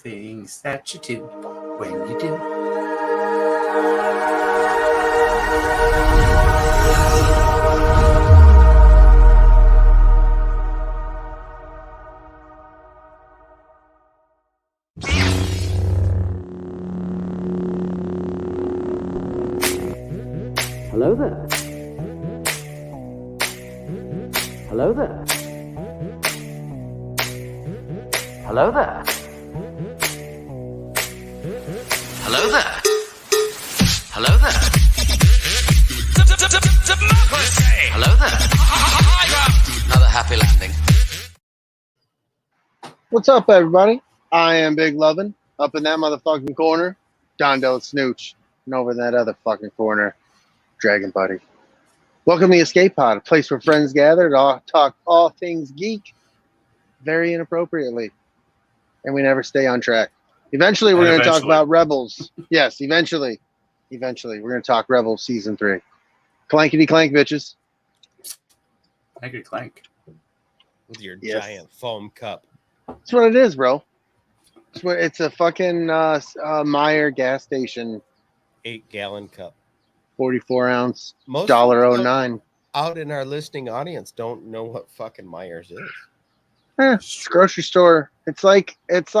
things that you do when you do. Hello there. Hello there. Hello there. Hello there. Hello there. Hello there. Another happy landing. What's up, everybody? I am Big Lovin. Up in that motherfucking corner, Don DellaSnooch. And over in that other fucking corner, Dragon Buddy. Welcome to the Escape Pod, a place where friends gather to talk all things geek very inappropriately. And we never stay on track. Eventually, we're going to talk about Rebels. Yes, eventually. Eventually, we're going to talk Rebels Season 3. Clankety clank, bitches. Clankety clank. With your giant foam cup. That's what it is, bro. It's a fucking Meyer gas station. 8-gallon cup. 44-ounce, Most $1.09. Out in our listening audience don't know what fucking Myers is. It's a grocery store. It's like it's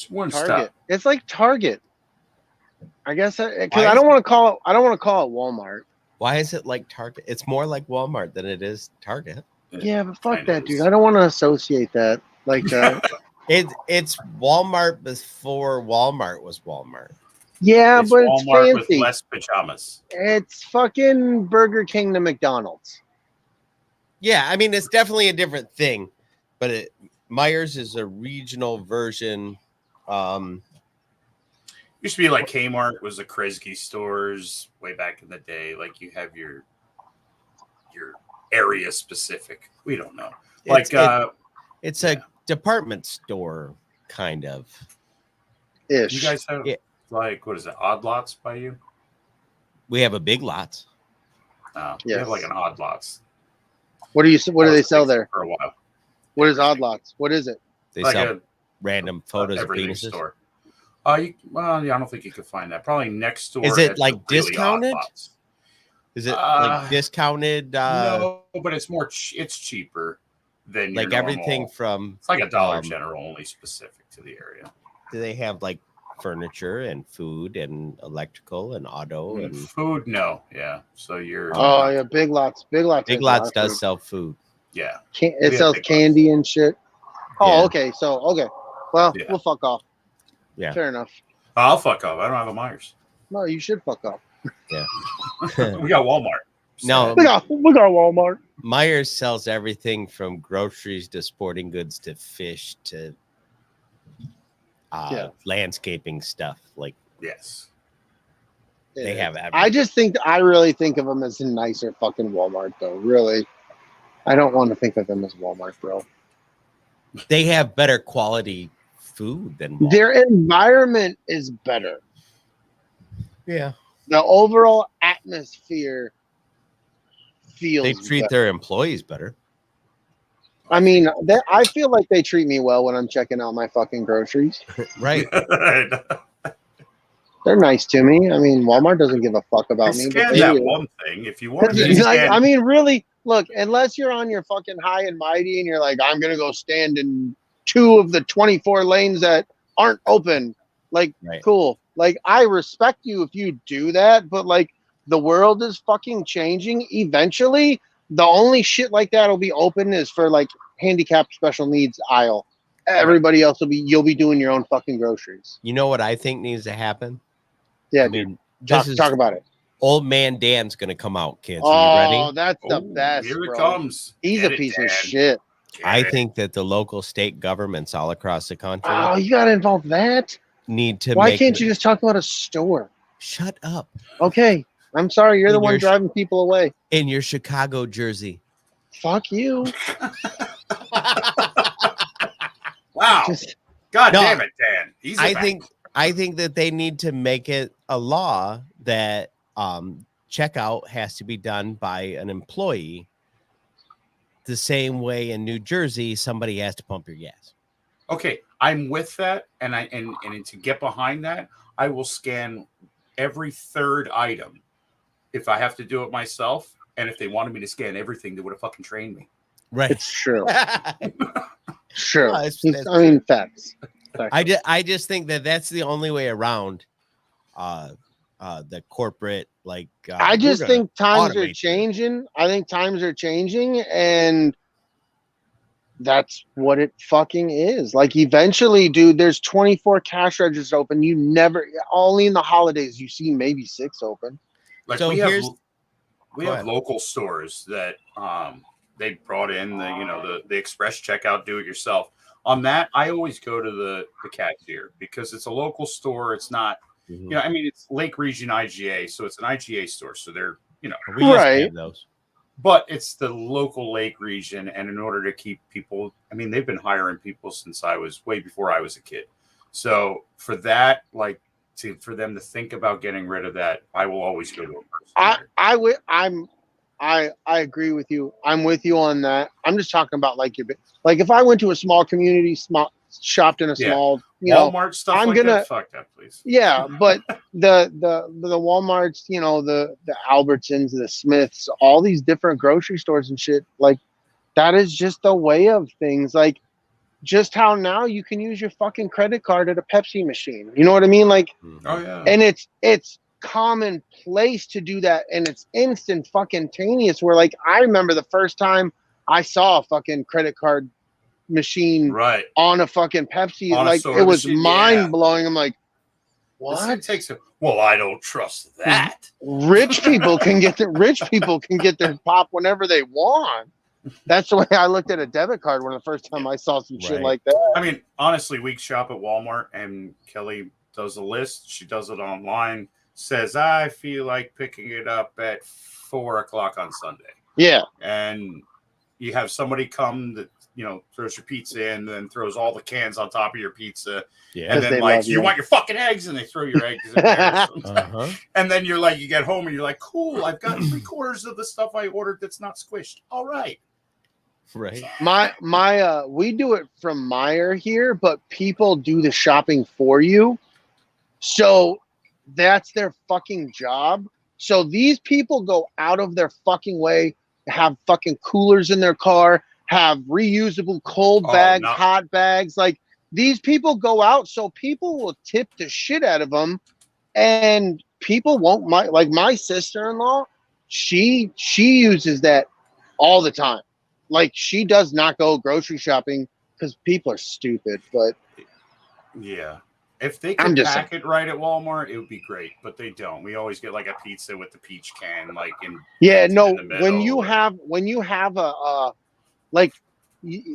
one Target. stop. It's like Target. I guess because I don't want to call it Walmart. Why is it like Target? It's more like Walmart than it is Target. Yeah, but fuck that, dude. I don't want to associate that like that. It's Walmart before Walmart was Walmart. Yeah, it's but Walmart it's fancy. with less pajamas. It's fucking Burger King to McDonald's. Yeah, I mean it's definitely a different thing, but Myers is a regional version. Used to be like Kmart was the Kresge stores way back in the day. Like you have your area specific. We don't know. Like it's a department store kind of. Ish. You guys have like what is it? Odd Lots by you? We have a Big Lots. We have like an Odd Lots. What do they sell there? For a while. What is Odd Lots? What is it? They like sell random photos of everything penises. Store. Yeah, I don't think you could find that. Probably next door. Is it like discounted? Is it like discounted? No, but it's it's cheaper than like everything from. It's like a Dollar General, only specific to the area. Do they have like furniture and food and electrical and auto and food? No, yeah. So you're. Oh yeah, Big Lots. Big Lots does sell food. Yeah, it sells candy and shit. Oh, okay. So well, we'll fuck off. Yeah, fair enough. I'll fuck off. I don't have a Myers. No, you should fuck off. Yeah, we got Walmart. No, we got Walmart. Myers sells everything from groceries to sporting goods to fish to landscaping stuff. Like yes, they have everything. I really think of them as a nicer fucking Walmart, though. Really, I don't want to think of them as Walmart, bro. They have better quality food than Walmart. Their environment is better. Yeah, the overall atmosphere feels. They treat their employees better. I mean, I feel like they treat me well when I'm checking out my fucking groceries. Right. They're nice to me. I mean, Walmart doesn't give a fuck about me. Scan that one thing if you want. I mean, really, look, unless you're on your fucking high and mighty and you're like, I'm going to go stand in 2 of the 24 lanes that aren't open. Like, cool. Like, I respect you if you do that, but like, the world is fucking changing. Eventually, the only shit like that will be open is for like handicapped special needs aisle. Everybody else you'll be doing your own fucking groceries. You know what I think needs to happen? Yeah, dude. Talk about it. Old man Dan's gonna come out, kids. Are you ready? Oh, that's the best. Here bro. it comes. He's a piece of shit. I think that the local state governments all across the country. Oh, you gotta involve that. Need to. Why can't you just talk about a store? Shut up. Okay. I'm sorry, you're the one driving people away. In your Chicago jersey. Fuck you. Wow. God damn it, Dan. I think that they need to make it a law that checkout has to be done by an employee the same way in New Jersey somebody has to pump your gas. Okay, I'm with that, and to get behind that, I will scan every third item if I have to do it myself. And if they wanted me to scan everything, they would have fucking trained me. Right. It's true. Sure. No, that's I mean, facts. I just think that that's the only way around the corporate, like I just think times are automate changing. I think times are changing, and that's what it fucking is. Like, eventually, dude, there's 24 cash registers open. You never, only in the holidays, you see maybe 6 open. Like, So we have ahead. local stores that they brought in the express checkout, do it yourself. On that, I always go to the cashier because it's a local store. It's not, I mean, it's Lake Region IGA, so it's an IGA store. So they're, we used to Right. have those. but it's the local Lake Region. And in order to keep people, I mean, they've been hiring people since I was way before I was a kid. So for that, like, for them to think about getting rid of that, I will always go to a person. I agree with you. I'm with you on that. I'm just talking about like if I went to a small community, shopped in a small, Walmart stuff. I'm like gonna that, fuck that, please. Yeah, but the Walmarts, the Albertsons, the Smiths, all these different grocery stores and shit, like that is just the way of things. Like, just how now you can use your fucking credit card at a Pepsi machine. You know what I mean? Like, Oh yeah. and it's commonplace to do that, and it's instant fucking taneous. Where like I remember the first time I saw a fucking credit card machine Right. on a fucking Pepsi, On a like soda it was machine, mind blowing. I'm like, This what? thing takes well, I don't trust that. Rich people can get their pop whenever they want. That's the way I looked at a debit card when the first time I saw some shit Right. like that. I mean, honestly, we shop at Walmart and Kelly does a list. She does it online. Says, I feel like picking it up at 4:00 on Sunday. Yeah. And you have somebody come that, throws your pizza in, then throws all the cans on top of your pizza. Yeah. And they then like, love you you. want your fucking eggs, and they throw your eggs in there. Uh-huh. And then you're like, you get home and you're like, cool, I've got 3/4 of the stuff I ordered that's not squished. All right. Right. My we do it from Meijer here, but people do the shopping for you. So that's their fucking job. So these people go out of their fucking way to have fucking coolers in their car, have reusable cold bags, no. hot bags. Like, these people go out, so people will tip the shit out of them, and people won't like my sister-in-law. She uses that all the time. Like, she does not go grocery shopping because people are stupid. But yeah, if they I'm could just pack it right at Walmart, it would be great. But they don't. We always get like a pizza with the peach can, like in the middle. when you have a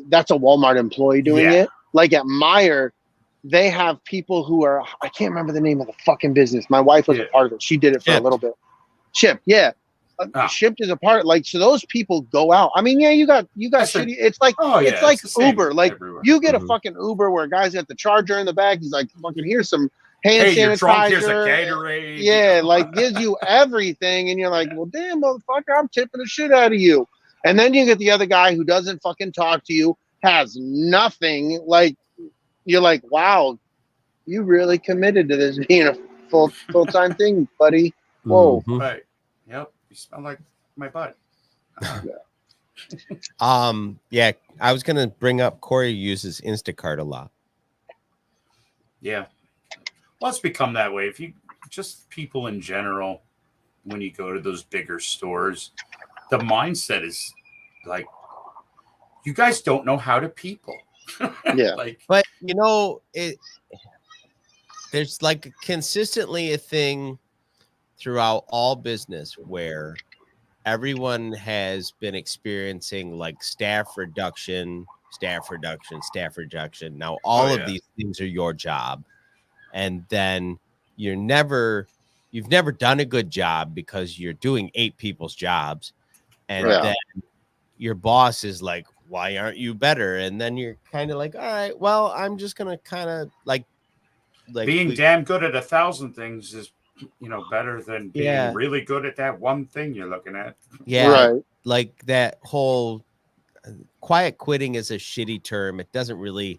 that's a Walmart employee doing it. Like at Meijer, they have people who are, I can't remember the name of the fucking business. My wife was a part of it. She did it for a little bit. Chip, yeah. Shipped is a part, like, so those people go out. I mean, yeah, you got shitty. It's like it's like Uber. Like, everywhere. you get a fucking Uber where a guy's got the charger in the back. He's like, fucking, here's some hand sanitizer. You're drunk, here's a Gatorade. Yeah, like, gives you everything, and you're like, well, damn, motherfucker, I'm tipping the shit out of you. And then you get the other guy who doesn't fucking talk to you, has nothing. Like, you're like, wow, you really committed to this being a full-time thing, buddy. Whoa. Mm-hmm. Right. Yep. You smell like my butt. Yeah, I was gonna bring up Corey uses Instacart a lot. Yeah. Well, it's become that way. If you just people in general, when you go to those bigger stores, the mindset is like, you guys don't know how to people. Yeah. Like, But there's like consistently a thing throughout all business where everyone has been experiencing like staff reduction. Now all of these things are your job, and then you've never done a good job because you're doing 8 people's jobs, and then your boss is like, why aren't you better? And then you're kind of like, all right, well, I'm just gonna kind of like being damn good at 1,000 things is, better than being really good at that one thing you're looking at. Yeah, right. Like that whole quiet quitting is a shitty term. It doesn't really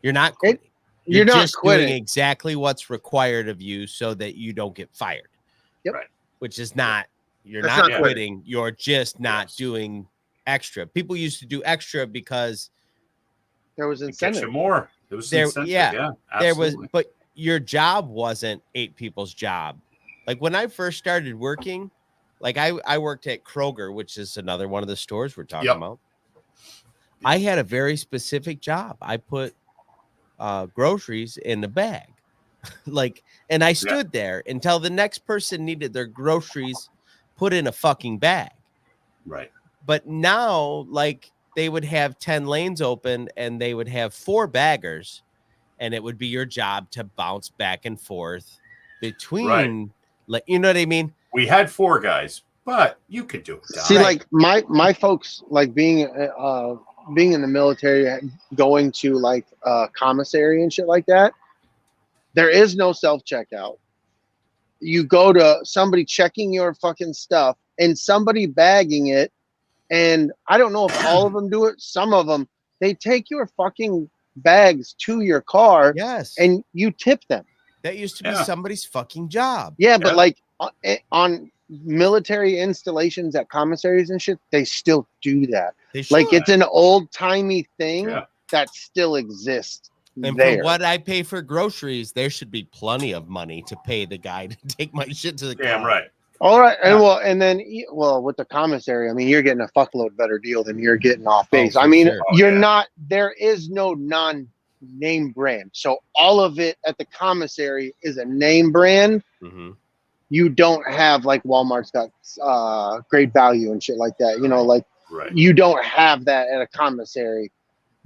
You're not quitting. You're not just quitting. doing exactly what's required of you so that you don't get fired. Yep. Right. Which is not, you're That's not not quitting. You're just not doing extra. People used to do extra because there was Get incentive. you more. There was There- incentive. yeah, Yeah, there was, absolutely. but your job wasn't 8 people's job. Like when I first started working, like I worked at Kroger, which is another one of the stores we're talking about. I had a very specific job. I put groceries in the bag. Like, and I stood there until the next person needed their groceries put in a fucking bag. Right. But now, like, they would have 10 lanes open and they would have 4 baggers, and it would be your job to bounce back and forth between, like, you know what I mean? We had 4 guys, but you could do it. Don. See, like my folks, like being in the military, going to like commissary and shit like that. There is no self checkout. You go to somebody checking your fucking stuff and somebody bagging it. And I don't know if all of them do it. Some of them, they take your fucking bags to your car. Yes. And you tip them. That used to be somebody's fucking job. Yeah, but like on military installations at commissaries and shit, they still do that. Like it's an old timey thing that still exists. And there. for what I pay for groceries, there should be plenty of money to pay the guy to take my shit to the Damn car. right. All right, and and then with the commissary, I mean, you're getting a fuckload better deal than you're getting off base. I mean, you're not. There is no non-name brand, so all of it at the commissary is a name brand. Mm-hmm. You don't have like Walmart's got great value and shit like that. You know, like you don't have that at a commissary,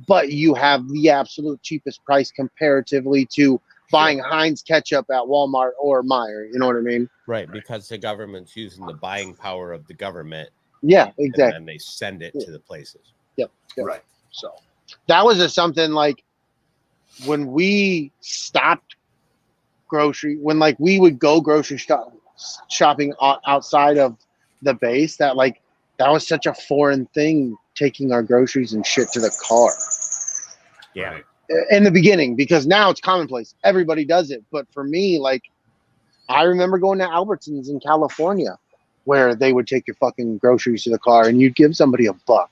but you have the absolute cheapest price comparatively to buying Heinz ketchup at Walmart or Meijer. You know what I mean? Right, because the government's using the buying power of the government. Yeah, exactly. And they send it to the places. Yep. Right. So that was just something like when we stopped when like we would go grocery shopping outside of the base, that was such a foreign thing, taking our groceries and shit to the car. Yeah. In the beginning, because now it's commonplace. Everybody does it. But for me, like, I remember going to Albertsons in California where they would take your fucking groceries to the car and you'd give somebody $1.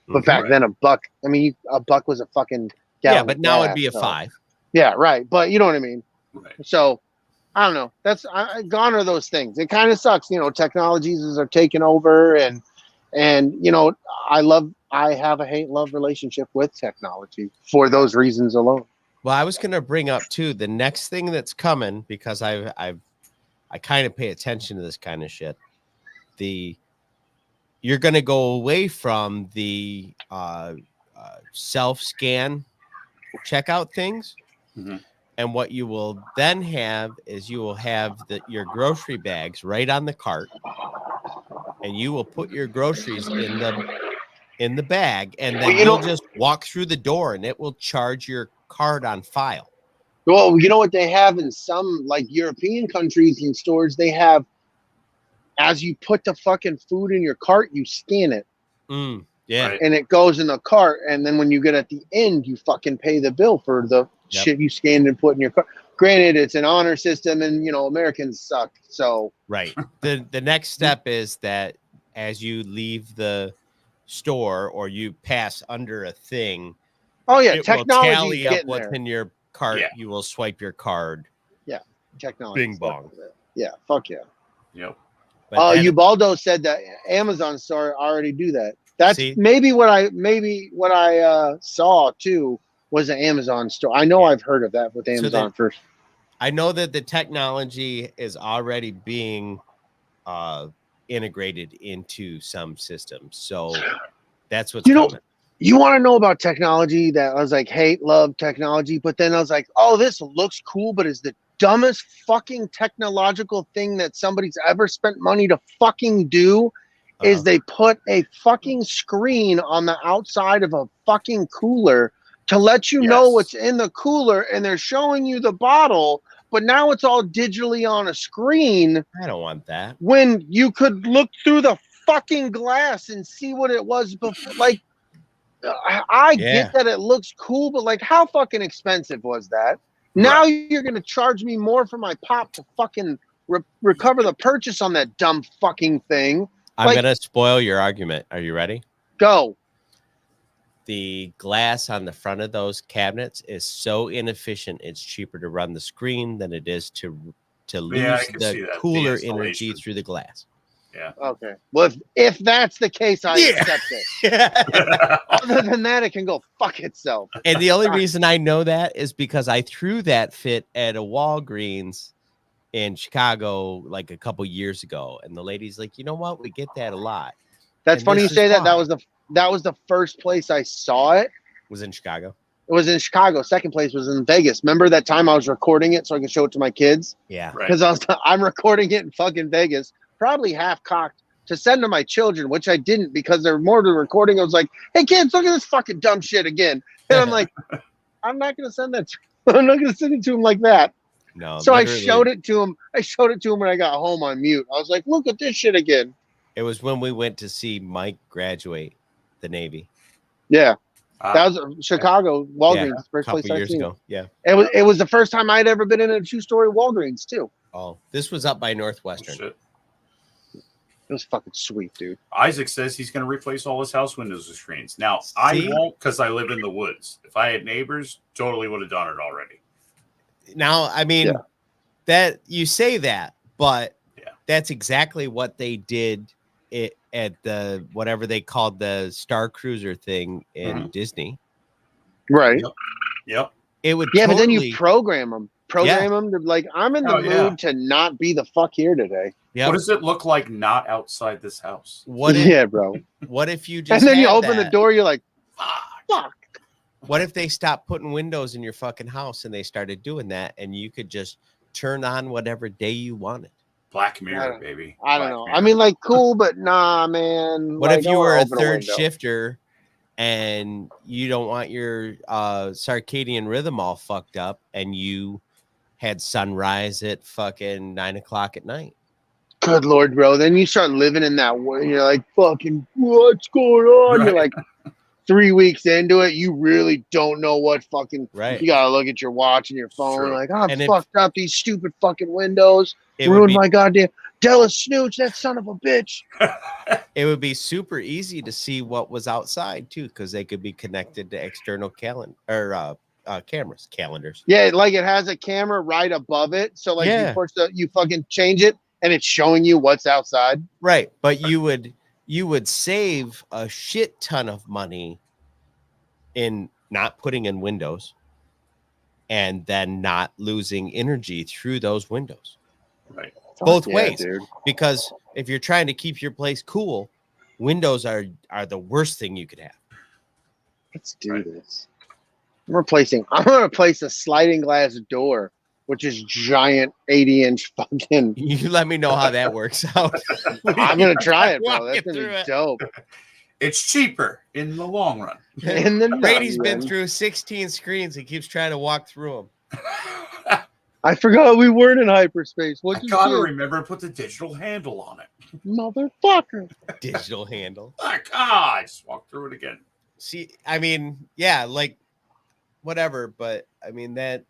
But back then, $1, I mean, $1 was a fucking gallon. Yeah, but now it'd be a 5. Yeah, right. But you know what I mean? Right. So, I don't know. Gone are those things. It kind of sucks. You know, technologies are taking over and you know, I have a hate-love relationship with technology for those reasons alone. Well, I was going to bring up too the next thing that's coming, because I kind of pay attention to this kind of shit. You're going to go away from the self-scan checkout things, and what you will then have is you will have your grocery bags right on the cart, and you will put your groceries in the bag, and then you'll just walk through the door and it will charge your card on file. Well, you know what they have in some like European countries and stores, they have, as you put the fucking food in your cart, you scan it. Yeah. And it goes in the cart, and then when you get at the end, you fucking pay the bill for the shit you scanned and put in your cart. Granted, it's an honor system, and you know, Americans suck. So right. The next step is that as you leave the store or you pass under a thing, technology will tally up what's in your cart. Yeah. You will swipe your card. Yeah, technology. Bing bong. Yeah, fuck yeah. Yep. Ubaldo said that Amazon store already do that. That's maybe what I saw too was an Amazon store. I know I've heard of that with Amazon first. I know that the technology is already being integrated into some systems. So that's what's coming. You want to know about technology that I was like, hate, love technology. But then I was like, oh, this looks cool, but is the dumbest fucking technological thing that somebody's ever spent money to fucking do is they put a fucking screen on the outside of a fucking cooler to let you know what's in the cooler, and they're showing you the bottle, but now it's all digitally on a screen. I don't want that. When you could look through the fucking glass and see what it was before. Like, I get that it looks cool, but like, how fucking expensive was that? Now you're gonna charge me more for my pop to fucking recover the purchase on that dumb fucking thing. I'm gonna spoil your argument. Are you ready? Go. The glass on the front of those cabinets is so inefficient. It's cheaper to run the screen than it is to lose the cooler energy through the glass. Yeah. Okay. Well, if that's the case, I accept it. Other than that, it can go fuck itself. And the only reason I know that is because I threw that fit at a Walgreens in Chicago like a couple years ago, and the lady's like, "You know what? We get that a lot." That's funny you say that. That was the first place I saw it. Was in Chicago. It was in Chicago. Second place was in Vegas. Remember that time I was recording it so I could show it to my kids? Yeah. Because I'm recording it in fucking Vegas, probably half cocked to send to my children, which I didn't because they're more to recording. I was like, "Hey kids, look at this fucking dumb shit again." And I'm like, I'm not gonna send that. I'm not gonna send it to him like that. No. So I showed it to him. I showed it to him when I got home on mute. I was like, "Look at this shit again." It was when we went to see Mike graduate the Navy. Yeah. That was Chicago Walgreens, first place years ago. Yeah. It was the first time I'd ever been in a 2-story Walgreens too. Oh, this was up by Northwestern. Shit. It was fucking sweet, dude. Isaac says he's going to replace all his house windows with screens. Now, I won't because I live in the woods. If I had neighbors, totally would have done it already. Now, I mean, that you say that, but that's exactly what they did at the whatever they called the Star Cruiser thing in Disney. Right. Yep. It would but then you program them. Them to like, I'm in the mood to not be the fuck here today. Yeah. What does it look like not outside this house? What if, bro. What if you just and then you open the door, you're like, fuck. What if they stopped putting windows in your fucking house and they started doing that and you could just turn on whatever day you wanted? Black Mirror, baby. I don't know. I mean, like, cool, but nah, man. What like, if you were a third shifter and you don't want your circadian rhythm all fucked up and you had sunrise at fucking 9 o'clock at night? Good Lord, bro. Then you start living in that world. You're like, fucking, what's going on? You're like 3 weeks into it. You really don't know what fucking. You gotta look at your watch and your phone. Like, I'm fucked up. These stupid fucking windows ruined my goddamn DellaSnooch. That son of a bitch. It would be super easy to see what was outside too, because they could be connected to external calendars. Yeah, like it has a camera right above it. So like you fucking change it and it's showing you what's outside. Right. But you would save a shit ton of money in not putting in windows and then not losing energy through those windows. Right. Both ways. Dude. Because if you're trying to keep your place cool, windows are the worst thing you could have. Let's do this. I'm gonna replace a sliding glass door, which is giant 80-inch fucking. You let me know how that works out. I'm gonna try it, bro. That's gonna be dope. It's cheaper in the long run. Brady's been through 16 screens. He keeps trying to walk through them. I forgot we weren't in hyperspace. What I gotta remember to put the digital handle on it. Motherfucker. Digital handle. I just walked through it again. See, I mean, yeah, like whatever, but I mean that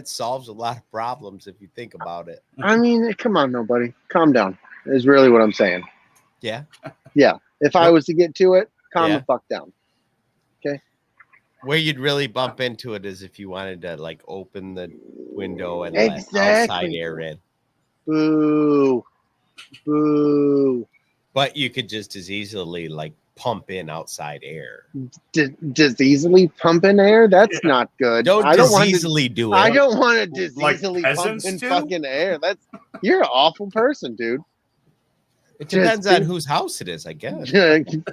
solves a lot of problems if you think about it. I mean, come on, nobody. Calm down. Is really what I'm saying. Yeah. Yeah. If I was to get to it, calm the fuck down. Okay. Where you'd really bump into it is if you wanted to like open the window and let outside air in. Boo. Boo. But you could just as easily like pump in outside air. Just easily pump in air? That's not good. I don't want to do it. I don't want to just like easily pump in do? fucking air. You're an awful person, dude. It depends on whose house it is, I guess.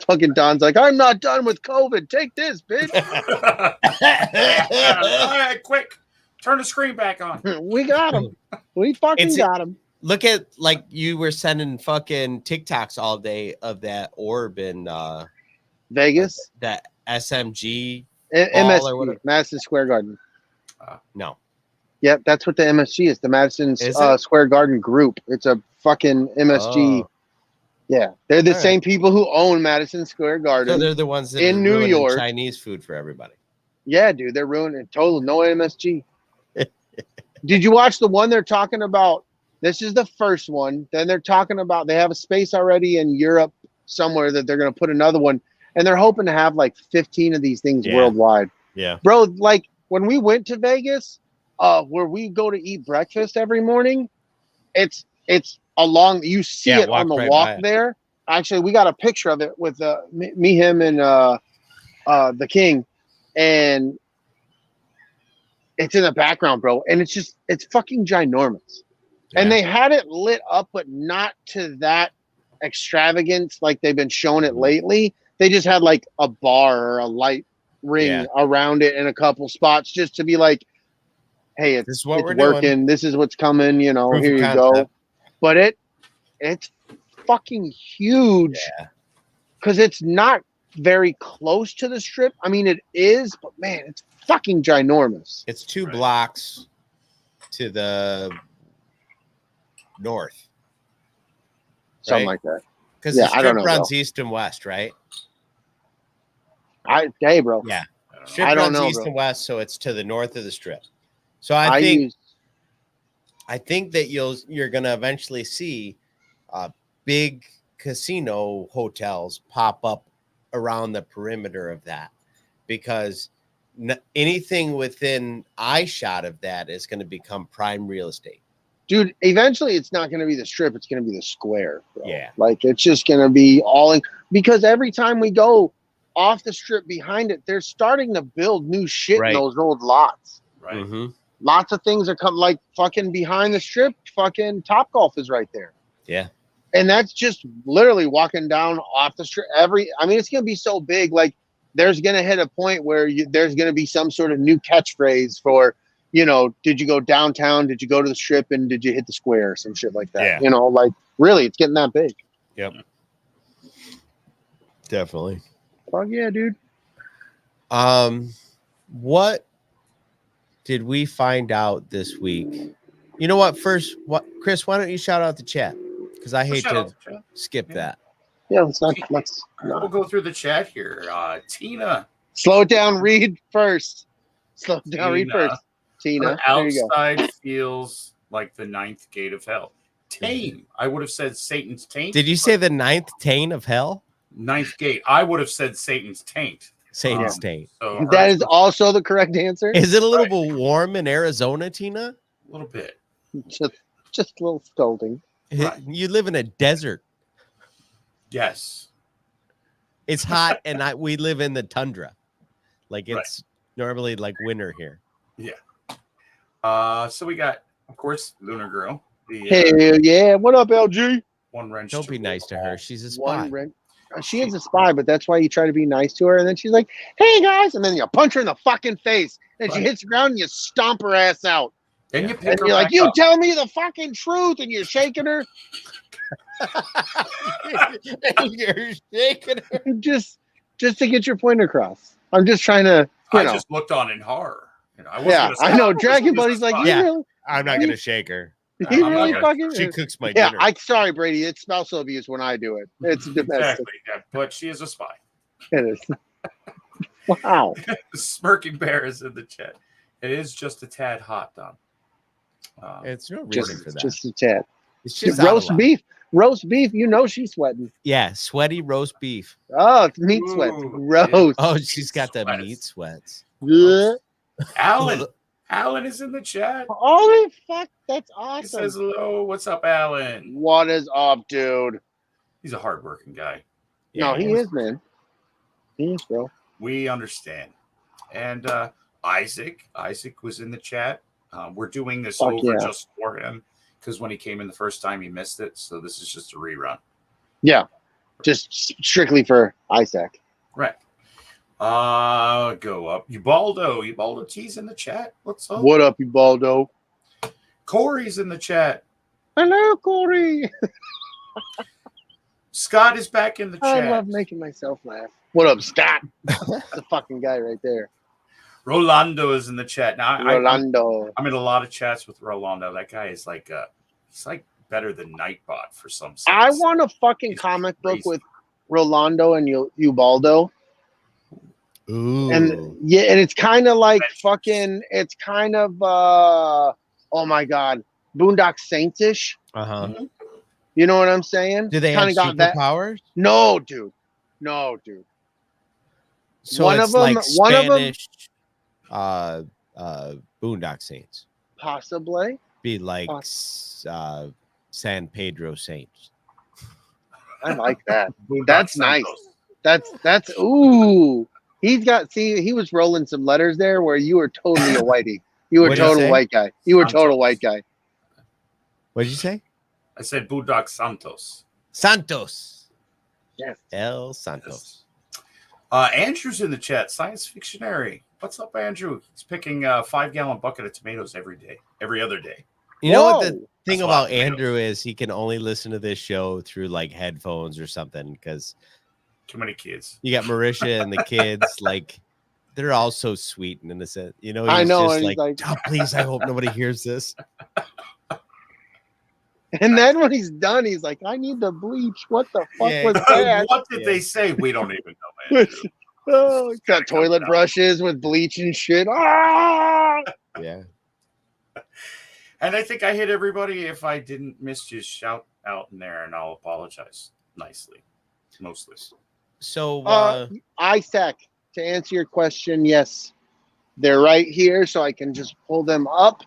Fucking Don's like, I'm not done with COVID. Take this, bitch. All right, quick. Turn the screen back on. We got him. We fucking got him. Look at, like, you were sending fucking TikToks all day of that orb in Vegas? That SMG MSG, or whatever. Madison Square Garden. No. Yep, that's what the MSG is. The Madison Square Garden group. It's a fucking MSG. Yeah, they're the All same people who own Madison Square So Garden. they're the ones that in are New ruining York. Chinese food for everybody. Yeah, dude, they're ruining total no MSG. Did you watch the one they're talking about? This is the first one. Then they're talking about they have a space already in Europe somewhere that they're going to put another one, and they're hoping to have like 15 of these things Yeah. worldwide. Yeah. Bro, like when we went to Vegas, where we go to eat breakfast every morning, it's along. You see Yeah, it on the walk right walk by it. there. Actually, we got a picture of it with me, him, and the King, and it's in the background, bro. And it's fucking ginormous. And Yeah. they had it lit up, but not to that extravagance like they've been showing it lately. They just had like a bar or a light ring around it in a couple spots just to be like, hey, This is what it's we're working. doing. This is what's coming, you know, Proof here of you go. concept. But it's fucking huge Yeah. because it's not very close to the strip. I mean, it is, but man, it's fucking ginormous. It's 2 Right. blocks to the north. Something Right. like that. Because Yeah, the I don't strip know, runs east and west, right? Hey, bro. Yeah. I don't know. Strip I don't runs know, east bro. and west, so it's to the north of the strip. So I think that you're gonna eventually see big casino hotels pop up around the perimeter of that, because anything within eye shot of that is going to become prime real estate. dude, eventually it's not going to be the strip. It's going to be the square, bro. Yeah. Like it's just going to be all in, because every time we go off the strip behind it, they're starting to build new shit Right. in those old lots. Right. Mm-hmm. Lots of things are coming, like fucking behind the strip, fucking Topgolf is right there. Yeah. And that's just literally walking down off the strip. I mean, it's going to be so big. Like there's going to hit a point where there's going to be some sort of new catchphrase for, you know, did you go downtown? Did you go to the strip? And did you hit the square? Or some shit like that. Yeah. You know, like really, it's getting that big. Yep. Definitely. Fuck yeah, dude. What did we find out this week? You know what? First, Chris, why don't you shout out the chat? Because I hate Shout out to to chat. skip Yeah. that. Yeah, let's We'll go through the chat here. Tina. slow it down. Read first. Slow it down. Read Tina. first. Tina. Her There you go. outside feels like the 9th gate of hell. Tame. I would have said Satan's taint. Did you say the 9th taint of hell? 9th gate? I would have said Satan's taint. Satan's taint. So That is also the correct answer. Is it a little bit warm in Arizona, Tina? a little bit. Just a little scolding. Right. You live in a desert. Yes. It's hot, and we live in the tundra. Like it's normally like winter here. So we got, of course, Lunar Girl. The Hell yeah. What up, LG? one wrench. Don't to be rule nice to them her. all. She's a spy. She is a spy, but that's why you try to be nice to her. And then she's like, hey, guys. And then you punch her in the fucking face. And she Right. hits the ground and you stomp her ass out. Then you pick And her you're like, back you up. tell me the fucking truth. And you're shaking her. You're shaking her. just to get your point across. I'm just trying to, you I know. just looked on in horror. You know, I wasn't Yeah, gonna I stop. know. was Dragon just Buddy's like, spy. you Yeah. really, I'm not gonna shake her. you I'm not really gonna- fucking. She cooks my Yeah, dinner. sorry, Brady. It's spousal abuse when I do it. It's domestic. Exactly. Yeah, but she is a spy. It is. Wow. The smirking bear is in the chat. It is just a tad hot, Don. It's no reason Just, for that. just a tad. It's just out of Roast luck. beef. Roast beef. You know she's sweating. Yeah, sweaty roast beef. Oh, it's meat sweats. Ooh, Gross. Oh, she's got the Sweats. meat sweats. Yeah. Alan. Alan is in the chat. Holy fuck. That's He awesome. says hello. What's up, Alan? What is up, dude? He's a hardworking guy. No, he is, man. He is, bro. We understand. And Isaac was in the chat. We're doing this Fuck over yeah. just for him because when he came in the first time, he missed it. So this is just a rerun. Yeah. Just strictly for Isaac. Right. Go up. Ubaldo T's in the chat. What's up? What up, you baldo? Corey's in the chat. Hello, Corey. Scott is back in the I chat. love making myself laugh. What up, Scott? That's the fucking guy right there. Rolando is in the chat. Now I'm Rolando. in a lot of chats with Rolando. That guy is like he's like better than Nightbot for some. I sense. want a fucking It's comic book crazy. with Rolando and Ubaldo. Ooh. And yeah, and it's kind of like Adventures. fucking. It's kind of oh my god, Boondock Saints-ish. Uh-huh. You know what I'm saying? Do they have Kinda got that. superpowers? No, dude. No, dude. So One it's of them- like one of them- Spanish Boondock Saints. Possibly. Be like San Pedro Saints. I like that. Boondock That's nice. Santos. That's ooh. He's got. See, he was rolling some letters there where you were totally a whitey. You were What'd you total say? white guy. You were Santos. total white guy. What did you say? I said Boondock Santos. Santos. Yes. El Santos. Andrew's in the chat. Science Fictionary. What's up, Andrew? He's picking a 5-gallon bucket of tomatoes every other day. You know what Whoa. the thing That's a lot about of tomatoes. Andrew is he can only listen to this show through like headphones or something because Too many kids. you got Marisha and the kids like they're all so sweet and innocent. You know, I he's know, just and he's like, like- oh, please, I hope nobody hears this. And then when he's done, he's like, "I need the bleach. What the fuck Yeah. was that?" What did Yeah. they say? We don't even know, Andrew. Oh, he's got toilet brushes with bleach and shit. Ah! Yeah. And I think I hit everybody. If I didn't miss you, shout out in there, and I'll apologize nicely, mostly. So Isaac, to answer your question, yes, they're right here, so I can just pull them up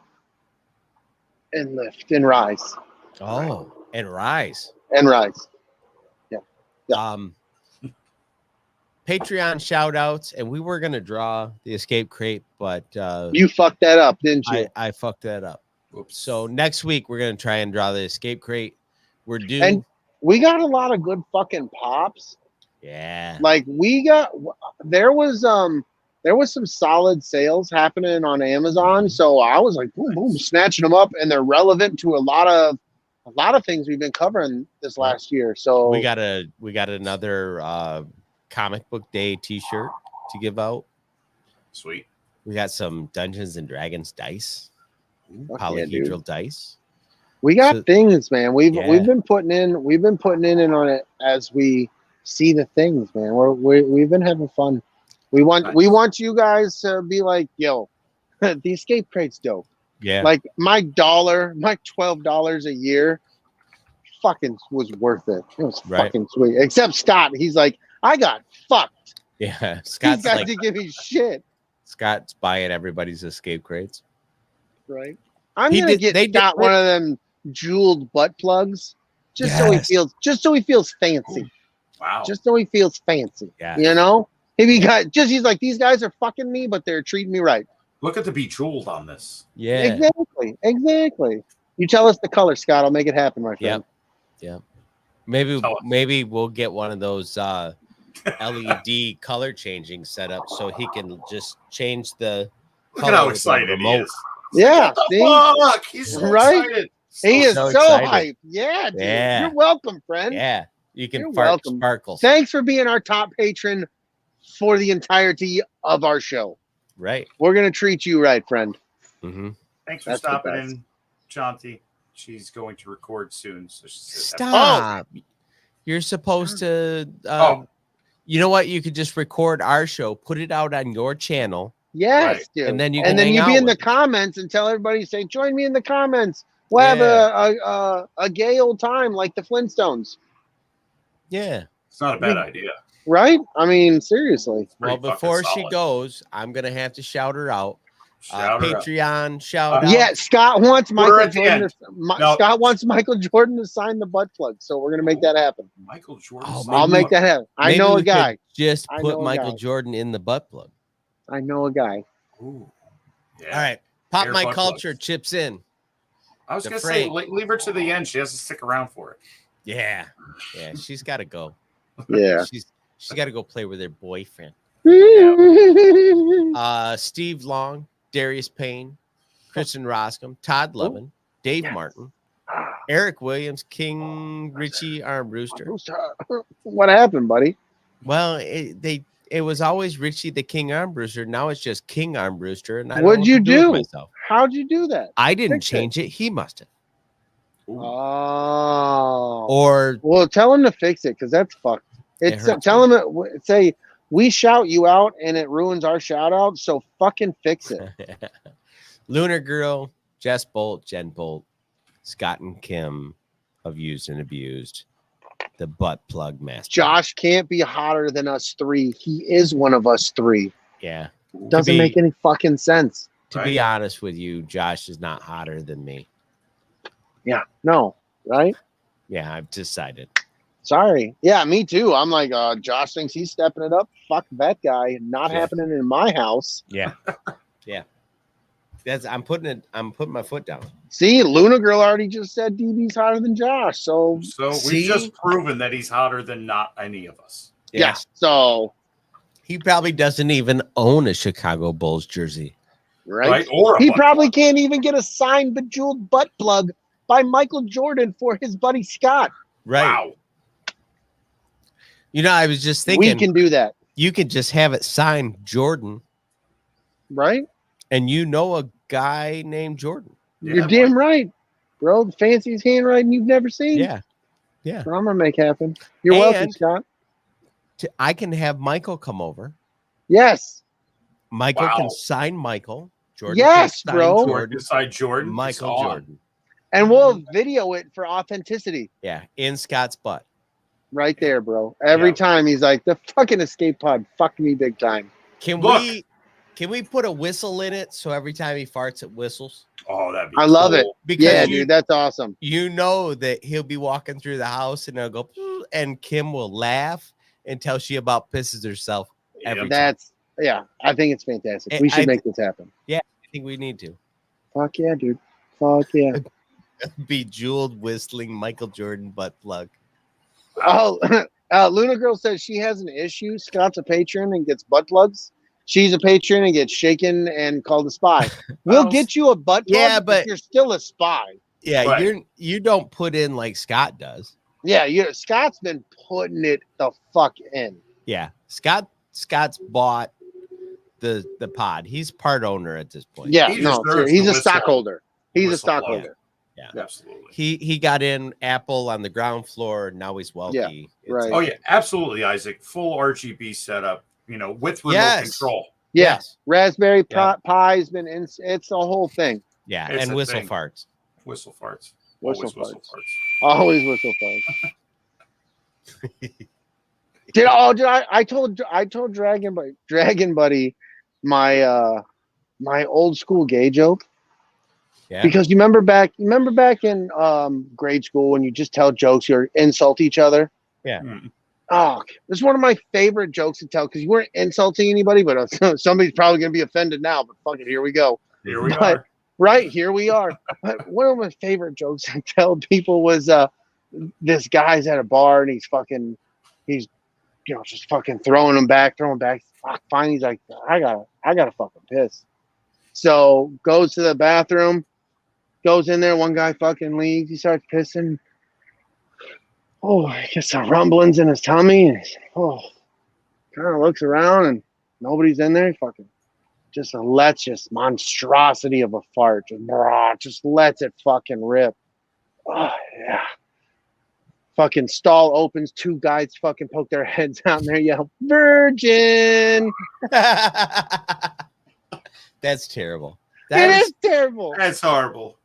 and lift and rise and Rise. and rise. Patreon shout outs, and we were gonna draw the escape crate, but You fucked that up, didn't you? I fucked that up. Oops. So next week we're gonna try and draw the escape crate. We're due. And we got a lot of good fucking pops. Yeah. Like there was some solid sales happening on Amazon, so I was like boom boom snatching them up, and they're relevant to a lot of things we've been covering this last year. So We got another comic book day t-shirt to give out. Sweet. We got some Dungeons and Dragons dice, fuck yeah, dude. polyhedral dice. We got So- things, man. We've Yeah. been putting in on it as we see the things, man. We've been having fun. We want you guys to be like, yo, the escape crate's dope. Yeah. Like my $12 a year fucking was worth it. It was Right. fucking sweet. Except Scott, he's like, I got fucked. Yeah. These Scott's guys like didn't give me shit. Scott's buying everybody's escape crates. Right. I'm He gonna did- get they did Scott it. one of them jeweled butt plugs. So Yes. he feels fancy. Wow. Just so he feels fancy. Yeah. You know? He's like, these guys are fucking me, but they're treating me right. Look at the Bejeweled on this. Yeah. Exactly. You tell us the color, Scott. I'll make it happen, my friend. Yep. Maybe Tell us. we'll get one of those LED color changing setup so he can just change the Look at how color with the excited he remote. is. Yeah. What See? the fuck? He's so Right? excited. He is so so excited. hyped. Yeah, dude. Yeah. You're welcome, friend. Yeah. You can You're fart welcome. sparkles. Thanks for being our top patron for the entirety of our show. Right. We're gonna treat you right, friend. Mm-hmm. Thanks for That's the stopping best. in, Jonty. She's going to record soon. So Stop. You're supposed to you know what? You could just record our show, put it out on your channel. Yes, Right. dude. And then you and can then hang you out be in the with us. comments and tell everybody, say, join me in the comments. We'll have a gay old time like the Flintstones. Yeah. It's not a bad idea. Right? I mean, seriously. Well, Pretty before fucking she solid. goes, I'm gonna have to shout her out. Shout her out. Patreon shout out. Yeah, Scott wants We're Michael at the Jordan. end. To, Scott wants Michael Jordan to sign the butt plug, so we're gonna make that happen. Michael Jordan. Oh, signed I'll maybe make that happen. I Maybe know we a could guy. Just I put know a Michael guy. Jordan in the butt plug. I know a guy. Ooh. Yeah. All right. Pop Air My butt Culture plugs. chips in. I was The going to say, Frank. leave her to the end. She has to stick around for it. Yeah. Yeah. She's got to go. Yeah. She's got to go play with her boyfriend. Steve Long, Darius Payne, Kristen Roscom, Todd Levin, Dave Martin, Eric Williams, King Richie Armbruster. What happened, buddy? Well, it was always Richie the King Armbruster. Now it's just King Armbruster. And I don't What'd know what you to with do? myself. How'd you do that? I didn't Fix it. change it. He must have. Oh. Or Well, tell him to fix it because that's fucked. It's hurts tell him say we shout you out and it ruins our shout out. So fucking fix it. Lunar Girl, Jess Bolt, Jen Bolt, Scott and Kim of Used and Abused, the butt plug master. Josh can't be hotter than us three. He is one of us three. Yeah. Doesn't make any fucking sense. To be honest with you, Josh is not hotter than me. Yeah. No. Right? Yeah, I've decided. Sorry. Yeah, me too. I'm like, Josh thinks he's stepping it up. Fuck that guy. Not happening in my house. Yeah. Yeah. I'm putting my foot down. See, Luna Girl already just said DB's hotter than Josh. So we've just proven that he's hotter than not any of us. Yeah. So he probably doesn't even own a Chicago Bulls jersey. Right? Or he probably can't even get a signed bejeweled butt plug by Michael Jordan for his buddy Scott. Right. Wow. You know, I was just thinking we can do that. You could just have it signed Jordan. Right? And you know a guy named Jordan. You're damn right, bro. The fanciest handwriting you've never seen. Yeah. Yeah. That's what I'm going to make happen. You're welcome, Scott. I can have Michael come over. Yes. Michael can sign Michael. Jordan yes, can sign bro. Jordan sign Jordan. Michael Jordan. And we'll video it for authenticity. Yeah, in Scott's butt. Right there, bro. Every time he's like, the fucking escape pod fucked me big time. Can we put a whistle in it so every time he farts it whistles? Oh, that'd be I love it. Because dude, that's awesome. You know that he'll be walking through the house and he'll go, and Kim will laugh until she about pisses herself every time. I think it's fantastic. We should make this happen. Yeah, I think we need to. Fuck yeah, dude. Fuck yeah. Bejeweled whistling Michael Jordan butt plug. Oh, Luna Girl says she has an issue. Scott's a patron and gets butt plugs. She's a patron and gets shaken and called a spy. We'll get you a butt plug, but you're still a spy. Yeah, right. You don't put in like Scott does. Yeah, Scott's been putting it the fuck in. Yeah, Scott's bought the pod. He's part owner at this point. Yeah, he's a stockholder. He's a stockholder. Yeah, absolutely. He got in Apple on the ground floor. Now he's wealthy. Yeah, right. Oh yeah, absolutely, Isaac. Full RGB setup. With remote control. Yes. Raspberry Pi's been in. It's a whole thing. Yeah, it's and whistle farts. Whistle farts. Whistle farts. Always whistle farts. I told Dragon Buddy my my old school gay joke. Yeah. Because you remember back in grade school when you just tell jokes or insult each other. Yeah. Oh, this is one of my favorite jokes to tell because you weren't insulting anybody, but somebody's probably going to be offended now. But fuck it, here we go. Here we are. Right, here we are. But one of my favorite jokes to tell people was this guy's at a bar and he's just fucking throwing back. Fuck, fine. He's like, I gotta fucking piss. So goes to the bathroom, goes in there. One guy fucking leaves. He starts pissing. Oh, he gets some rumblings in his tummy. And kind of looks around and nobody's in there. He fucking just lets this monstrosity of a fart. Just lets it fucking rip. Oh, yeah. Fucking stall opens. Two guys fucking poke their heads out and they yell, "Virgin!" That's terrible. It is terrible. That's horrible.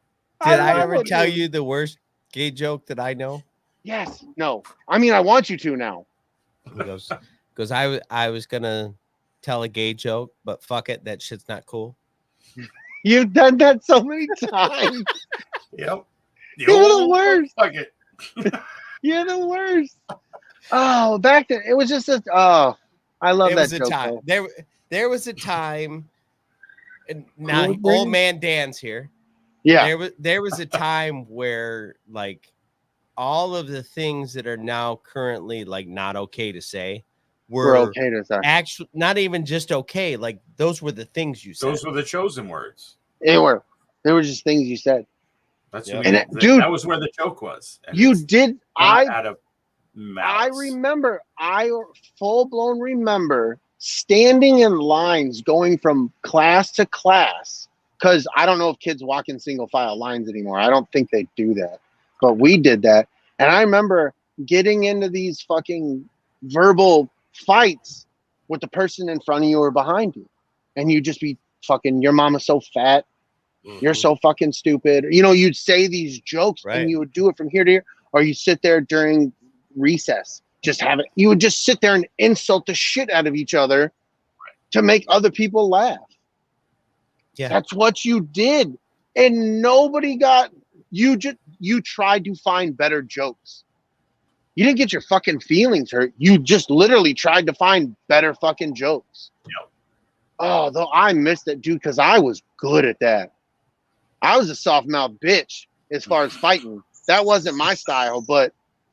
Did I ever tell you the worst gay joke that I know? Yes. No. I mean, I want you to now. Because I was gonna tell a gay joke, but fuck it, that shit's not cool. You've done that so many times. Yep. You're the worst. Fuck it. You're the worst. Oh, back then it was just I love that joke. Time. There was a time, and now old man Dan's here. Yeah. There was a time where like all of the things that are now currently like not okay to say were okay to say. Actually, not even just okay. Like those were the things you said. Those were the chosen words. They were just things you said. That's dude, that was where the joke was. And you did. I remember. I full blown remember standing in lines going from class to class because I don't know if kids walk in single file lines anymore. I don't think they do that. but we did that. And I remember getting into these fucking verbal fights with the person in front of you or behind you. And you just be fucking, your mama's so fat. You're so fucking stupid. You know, you'd say these jokes and you would do it from here to here, or you sit there during recess, you would just sit there and insult the shit out of each other to make other people laugh. Yeah. That's what you did. And nobody you tried to find better jokes. You didn't get your fucking feelings hurt. You just literally tried to find better fucking jokes. Yep. Oh, though I missed it, dude, because I was good at that. I was a soft mouth bitch as far as fighting. That wasn't my style, but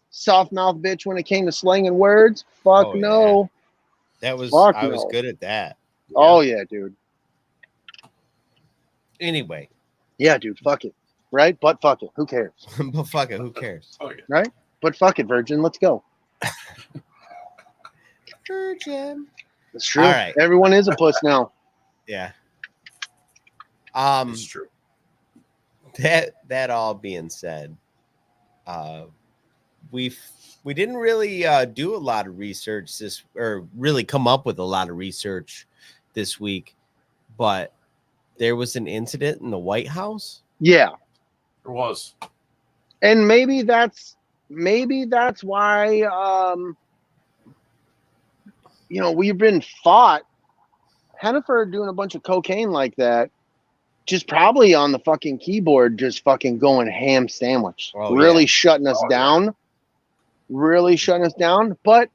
soft mouth bitch when it came to slanging words. Fuck no. Yeah. I was good at that. Oh yeah, dude. Anyway. Yeah, dude. Fuck it. Right? But fuck it. Who cares? But fuck it. Who cares? Oh, yeah. Right? But fuck it, virgin. Let's go. Virgin. It's true. All right. Everyone is a puss now. Yeah. It's true. That all being said, we didn't really do a lot of research or really come up with a lot of research this week, but there was an incident in the White House. Yeah. There was. And maybe that's why we've been fought. Hannaford doing a bunch of cocaine like that, just probably on the fucking keyboard, just fucking going ham sandwich. Shutting us down. Really shutting us down. But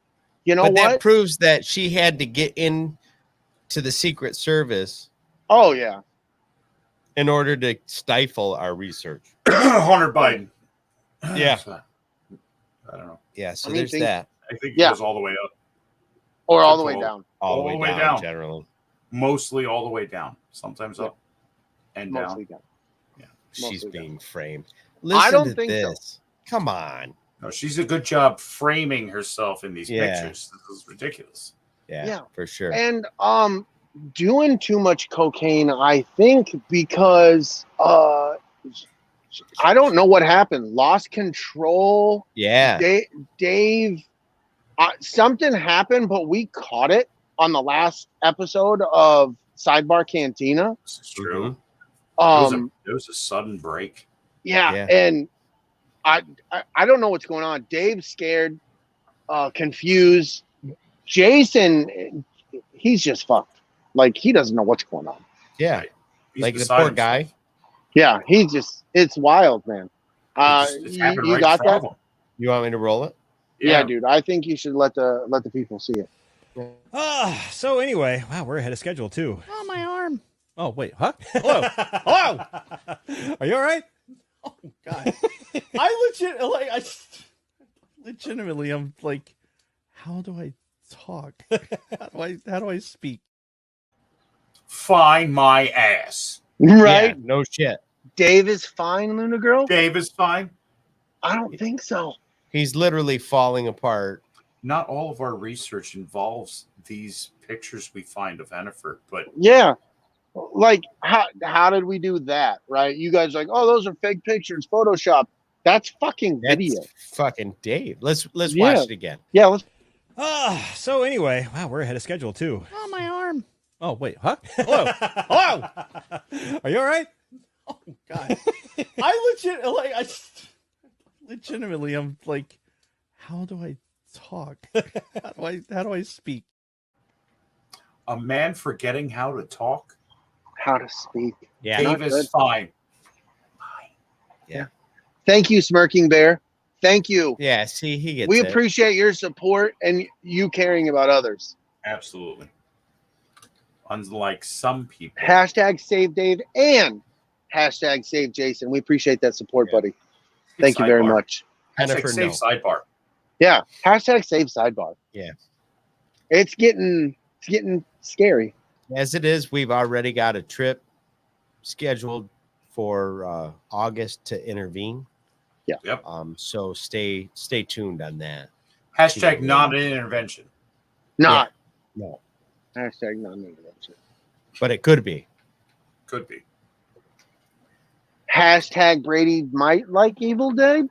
you know what? That proves that she had to get in to the Secret Service. Oh yeah. In order to stifle our research. Hunter Biden. Yeah. I don't know. Yeah, so there's that. I think it goes all the way up. Or all the way down. All the way down, generally. Mostly all the way down. Sometimes up and Mostly down. Yeah. She's being framed. I don't to think this. so. Come on. No, she's a good job framing herself in these pictures. This is ridiculous. Yeah, for sure. And doing too much cocaine, I think, because I don't know what happened. Lost control. Yeah. Dave, something happened, but we caught it on the last episode of Sidebar Cantina. This is true. Mm-hmm. It was a sudden break. Yeah, and I don't know what's going on. Dave's scared, confused. Jason, he's just fucked. Like, he doesn't know what's going on. Yeah. He's like the beside poor himself. guy. Yeah, it's wild, man. It's happened you right got in front that? of him. You want me to roll it? Yeah, dude. I think you should let the people see it. So anyway, wow, we're ahead of schedule too. Oh, my arm. Oh, wait, huh? Hello. Hello. Are you all right? Oh God. Legitimately, I'm like, how do I talk? How do I speak? Fine my ass. Right? Yeah, no shit. Dave is fine, Luna Girl? Dave is fine. I don't think so. He's literally falling apart. Not all of our research involves these pictures we find of Hannaford, but Yeah. Like, how did we do that, right? You guys are like, oh, those are fake pictures, Photoshop. That's fucking video. That's fucking Dave. Let's watch it again. Yeah, let's. So anyway, wow, we're ahead of schedule too. Oh, my arm. Oh, wait, huh? Hello. Hello. Are you all right? Oh God. Legitimately, I'm like, how do I talk? How do I speak? a man forgetting how to talk. How to speak. Yeah. Dave is fine. Yeah. Thank you, Smirking Bear. Thank you. Yeah. See, he gets We it. appreciate your support and you caring about others. Absolutely. Unlike some people. Hashtag save Dave and hashtag save Jason. We appreciate that support, buddy. Thank you very much. Hashtag save sidebar. Yeah. Hashtag save sidebar. Yeah. It's getting scary. As it is, we've already got a trip scheduled for August to intervene. Yeah. Yep. So stay tuned on that. Hashtag not an intervention. Not. Yeah. No. Hashtag non-intervention. But it could be. Could be. Hashtag Brady might like Evil Dead.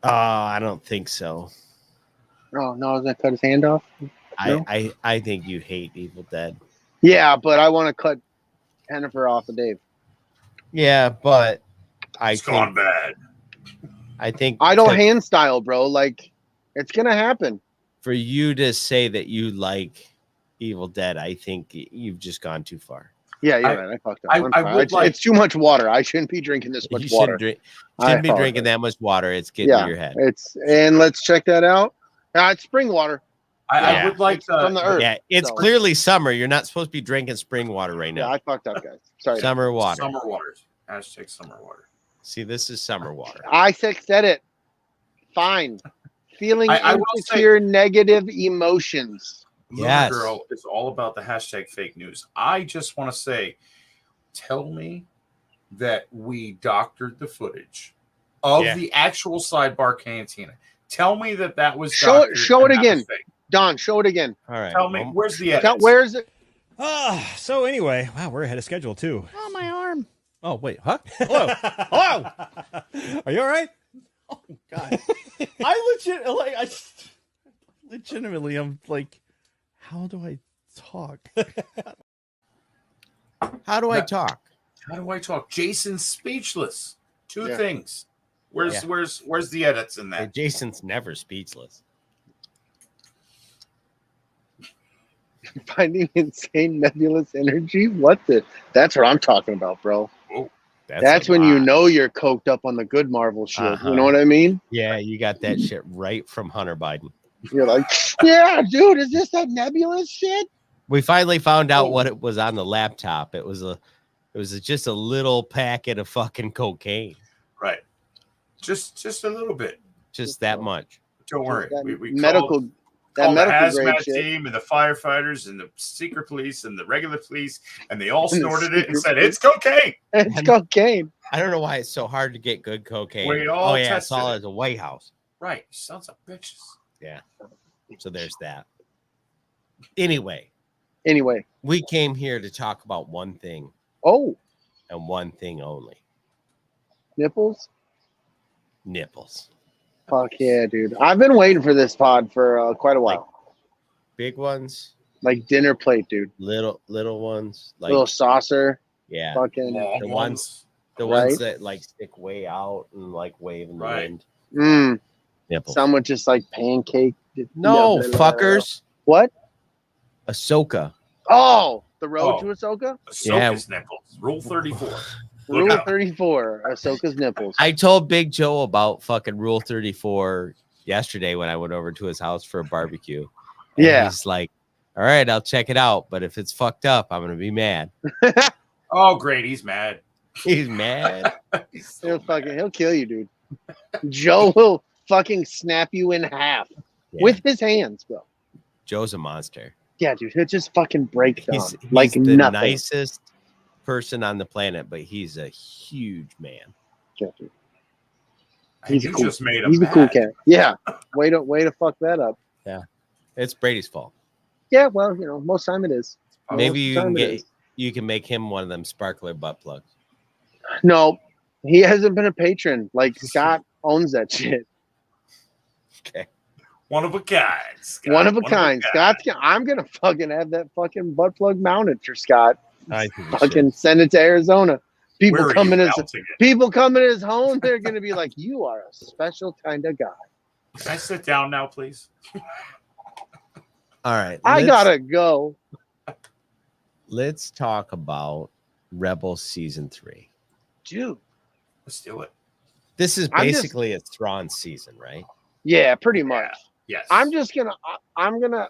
I don't think so. Oh no, I was gonna cut his hand off. No? I think you hate Evil Dead. Yeah, but I want to cut Jennifer off of Dave. Yeah, but It's gone bad. I think I don't hand style, bro. Like, it's gonna happen. for you to say that you like Evil Dead, I think you've just gone too far. Yeah, you're right. I fucked up. I I'm sorry. would like- It's too much water. I shouldn't be drinking this much You water. shouldn't be drinking that much water. It's getting to your head. And let's check that out. It's spring water. I would like It's from the earth. Yeah, it's so- clearly summer. You're not supposed to be drinking spring water right Yeah, now. I fucked up, guys. Sorry. Summer water. Summer waters. Hashtag summer water. See, this is summer water. I said it. Fine. Feeling I will insecure, negative emotions. Yes. Lunar Girl is all about the hashtag fake news. I just want to say, tell me that we doctored the footage of the actual sidebar cantina. Tell me that was Show doctored it and that again. was fake. Don, show it again. All right. Tell me, where's the edit? Where's it? So anyway, wow, we're ahead of schedule too. Oh, my arm. Oh, wait, huh? Hello. Hello. Are you all right? Oh God. Legitimately, I'm like, how do I talk? How do I talk? How do I talk? Jason's speechless. Two Yeah. things. Where's the edits in Hey, that? Jason's never speechless. Finding insane nebulous energy? That's what I'm talking about, bro. That's a when you lot. know you're coked up on the good Marvel shit. Uh-huh. You know what I mean? Yeah, you got that shit right from Hunter Biden. You're like, yeah, dude, is this that nebulous shit? We finally found out what it was on the laptop. It was just a little packet of fucking cocaine. Right. Just a little bit. Just that much. Don't worry. That We medical, called that the medical grade hazmat shit. team and the firefighters and the secret police and the regular police, and they all And the snorted it and secret said, police. "It's cocaine." It's cocaine. I don't know why it's so hard to get good cocaine. We all Oh yeah, it's tested all it. at the White House. Right. Sons of bitches. Yeah. So there's that. Anyway, Anyway, we came here to talk about one thing oh, and one thing only: nipples. nipples. Fuck yeah, dude. I've been waiting for this pod for quite a while. Big ones, Like dinner plate, dude. little ones, like Little saucer. yeah, Fucking. Long the ones. the right? ones that like stick way out and like wave in the Right. wind. Mm, Nipples. some with just like pancake. No, fuckers. What? Ahsoka. Oh, the road Oh. to Ahsoka? Ahsoka's nipples. Rule 34. Rule out. 34. Ahsoka's nipples. I told Big Joe about fucking Rule 34 yesterday when I went over to his house for a barbecue. And Yeah. he's like, all right, I'll check it out. But if it's fucked up, I'm going to be mad. Oh, great. He's mad. He's mad. He'll kill you, dude. Joe will fucking snap you in half Yeah. with his hands, bro. Joe's a monster. Yeah, dude. He'll just fucking break down He's like the nothing. nicest person on the planet, but he's a huge man. Yeah, dude. He's He's cool. just made him He's a cool mad. cat. Yeah. Way to fuck that up. It's Brady's fault. Yeah, well, most time it is. Maybe Most time it is. you can make him one of them sparkler butt plugs. No, he hasn't been a patron. Like Scott owns that shit. Okay. One of a kind. Scott. One of a kind. I'm gonna fucking have that fucking butt plug mounted for Scott. I think you Fucking should. send it to Arizona. Where are you Come in melting it? his home. They're gonna be like, "You are a special kind of guy." Can I sit down now, please? All right. I gotta go. Let's talk about Rebel Season 3. Dude. Let's do it. This is I'm just- basically a Thrawn season, right? Yeah, pretty much. Yes. I'm gonna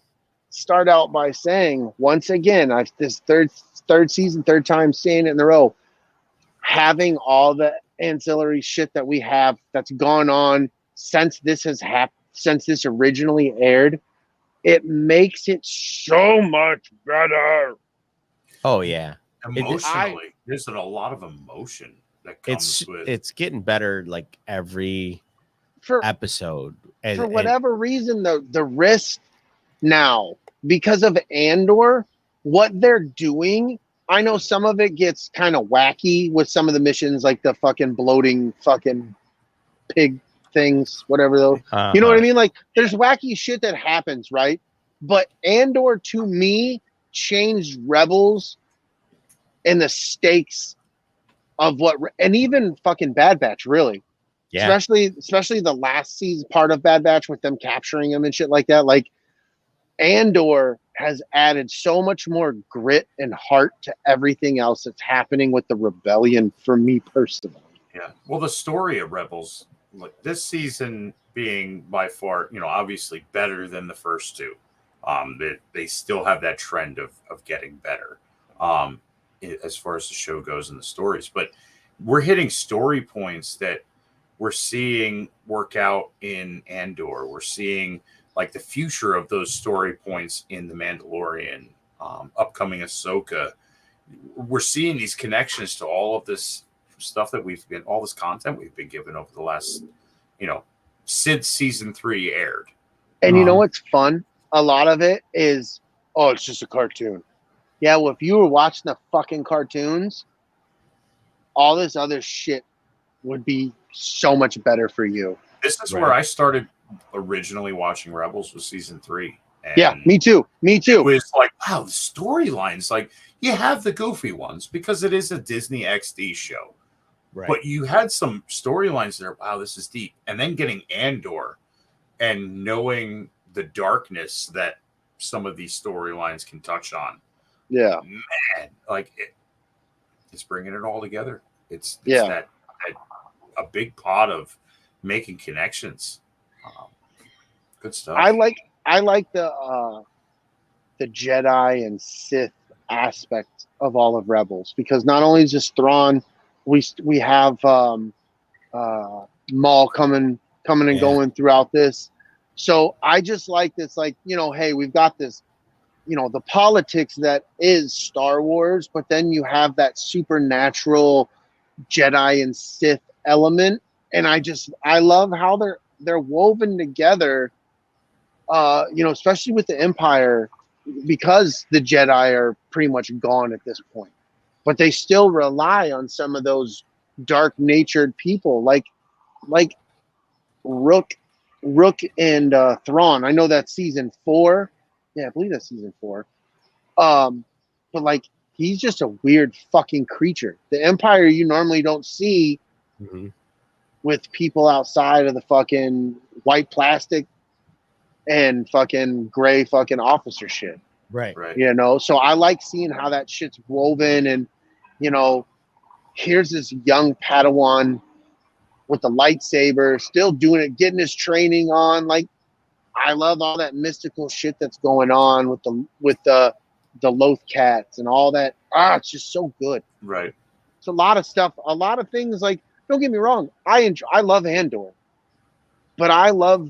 start out by saying once again, this third season, third time saying it in a row, having all the ancillary shit that we have that's gone on since this has happened, since this originally aired, it makes it so much better. Oh yeah. emotionally. There's a lot of emotion that comes with It's getting better like every For episode. And, for whatever reason, the risk now because of Andor, what they're doing. I know some of it gets kind of wacky with some of the missions, like the fucking bloating fucking pig things, whatever those. You know what I mean? Like, there's wacky shit that happens, right? But Andor, to me, changed Rebels and the stakes of what, and even fucking Bad Batch, really. Yeah. Especially the last season part of Bad Batch with them capturing him and shit like that. Like, Andor has added so much more grit and heart to everything else that's happening with the rebellion for me personally. Yeah. Well, the story of Rebels, like this season being by far, obviously better than the first two. They still have that trend of getting better as far as the show goes and the stories. But we're hitting story points that we're seeing work out in Andor. We're seeing like the future of those story points in The Mandalorian, upcoming Ahsoka. We're seeing these connections to all of this stuff that all this content we've been given over the last, since season 3 aired. And you know what's fun? A lot of it is, oh, it's just a cartoon. Yeah, well, if you were watching the fucking cartoons, all this other shit would be so much better for you. This is where I started originally watching Rebels, was season 3. And yeah, me too. It was like, wow, the storylines, like you have the goofy ones because it is a Disney XD show. Right. But you had some storylines there. Wow, this is deep. And then getting Andor and knowing the darkness that some of these storylines can touch on. Yeah, man, like it's bringing it all together. It's that a big pot of making connections. Good stuff. I like the Jedi and Sith aspect of all of Rebels, because not only is just Thrawn, we have Maul coming and going throughout this. So I just like this, like, hey, we've got this, the politics that is Star Wars, but then you have that supernatural Jedi and Sith element. And I love how they're woven together, especially with the Empire, because the Jedi are pretty much gone at this point, but they still rely on some of those dark natured people like Rook and Thrawn. I know that's season 4. Yeah, I believe that's season 4. But like, he's just a weird fucking creature. The Empire you normally don't see with people outside of the fucking white plastic and fucking gray fucking officer shit. Right. So I like seeing how that shit's woven, and here's this young Padawan with the lightsaber, still doing it, getting his training on. Like, I love all that mystical shit that's going on with the Loth cats and all that. It's just so good. Right. It's a lot of stuff, a lot of things. Like, don't get me wrong, I love Andor, but I love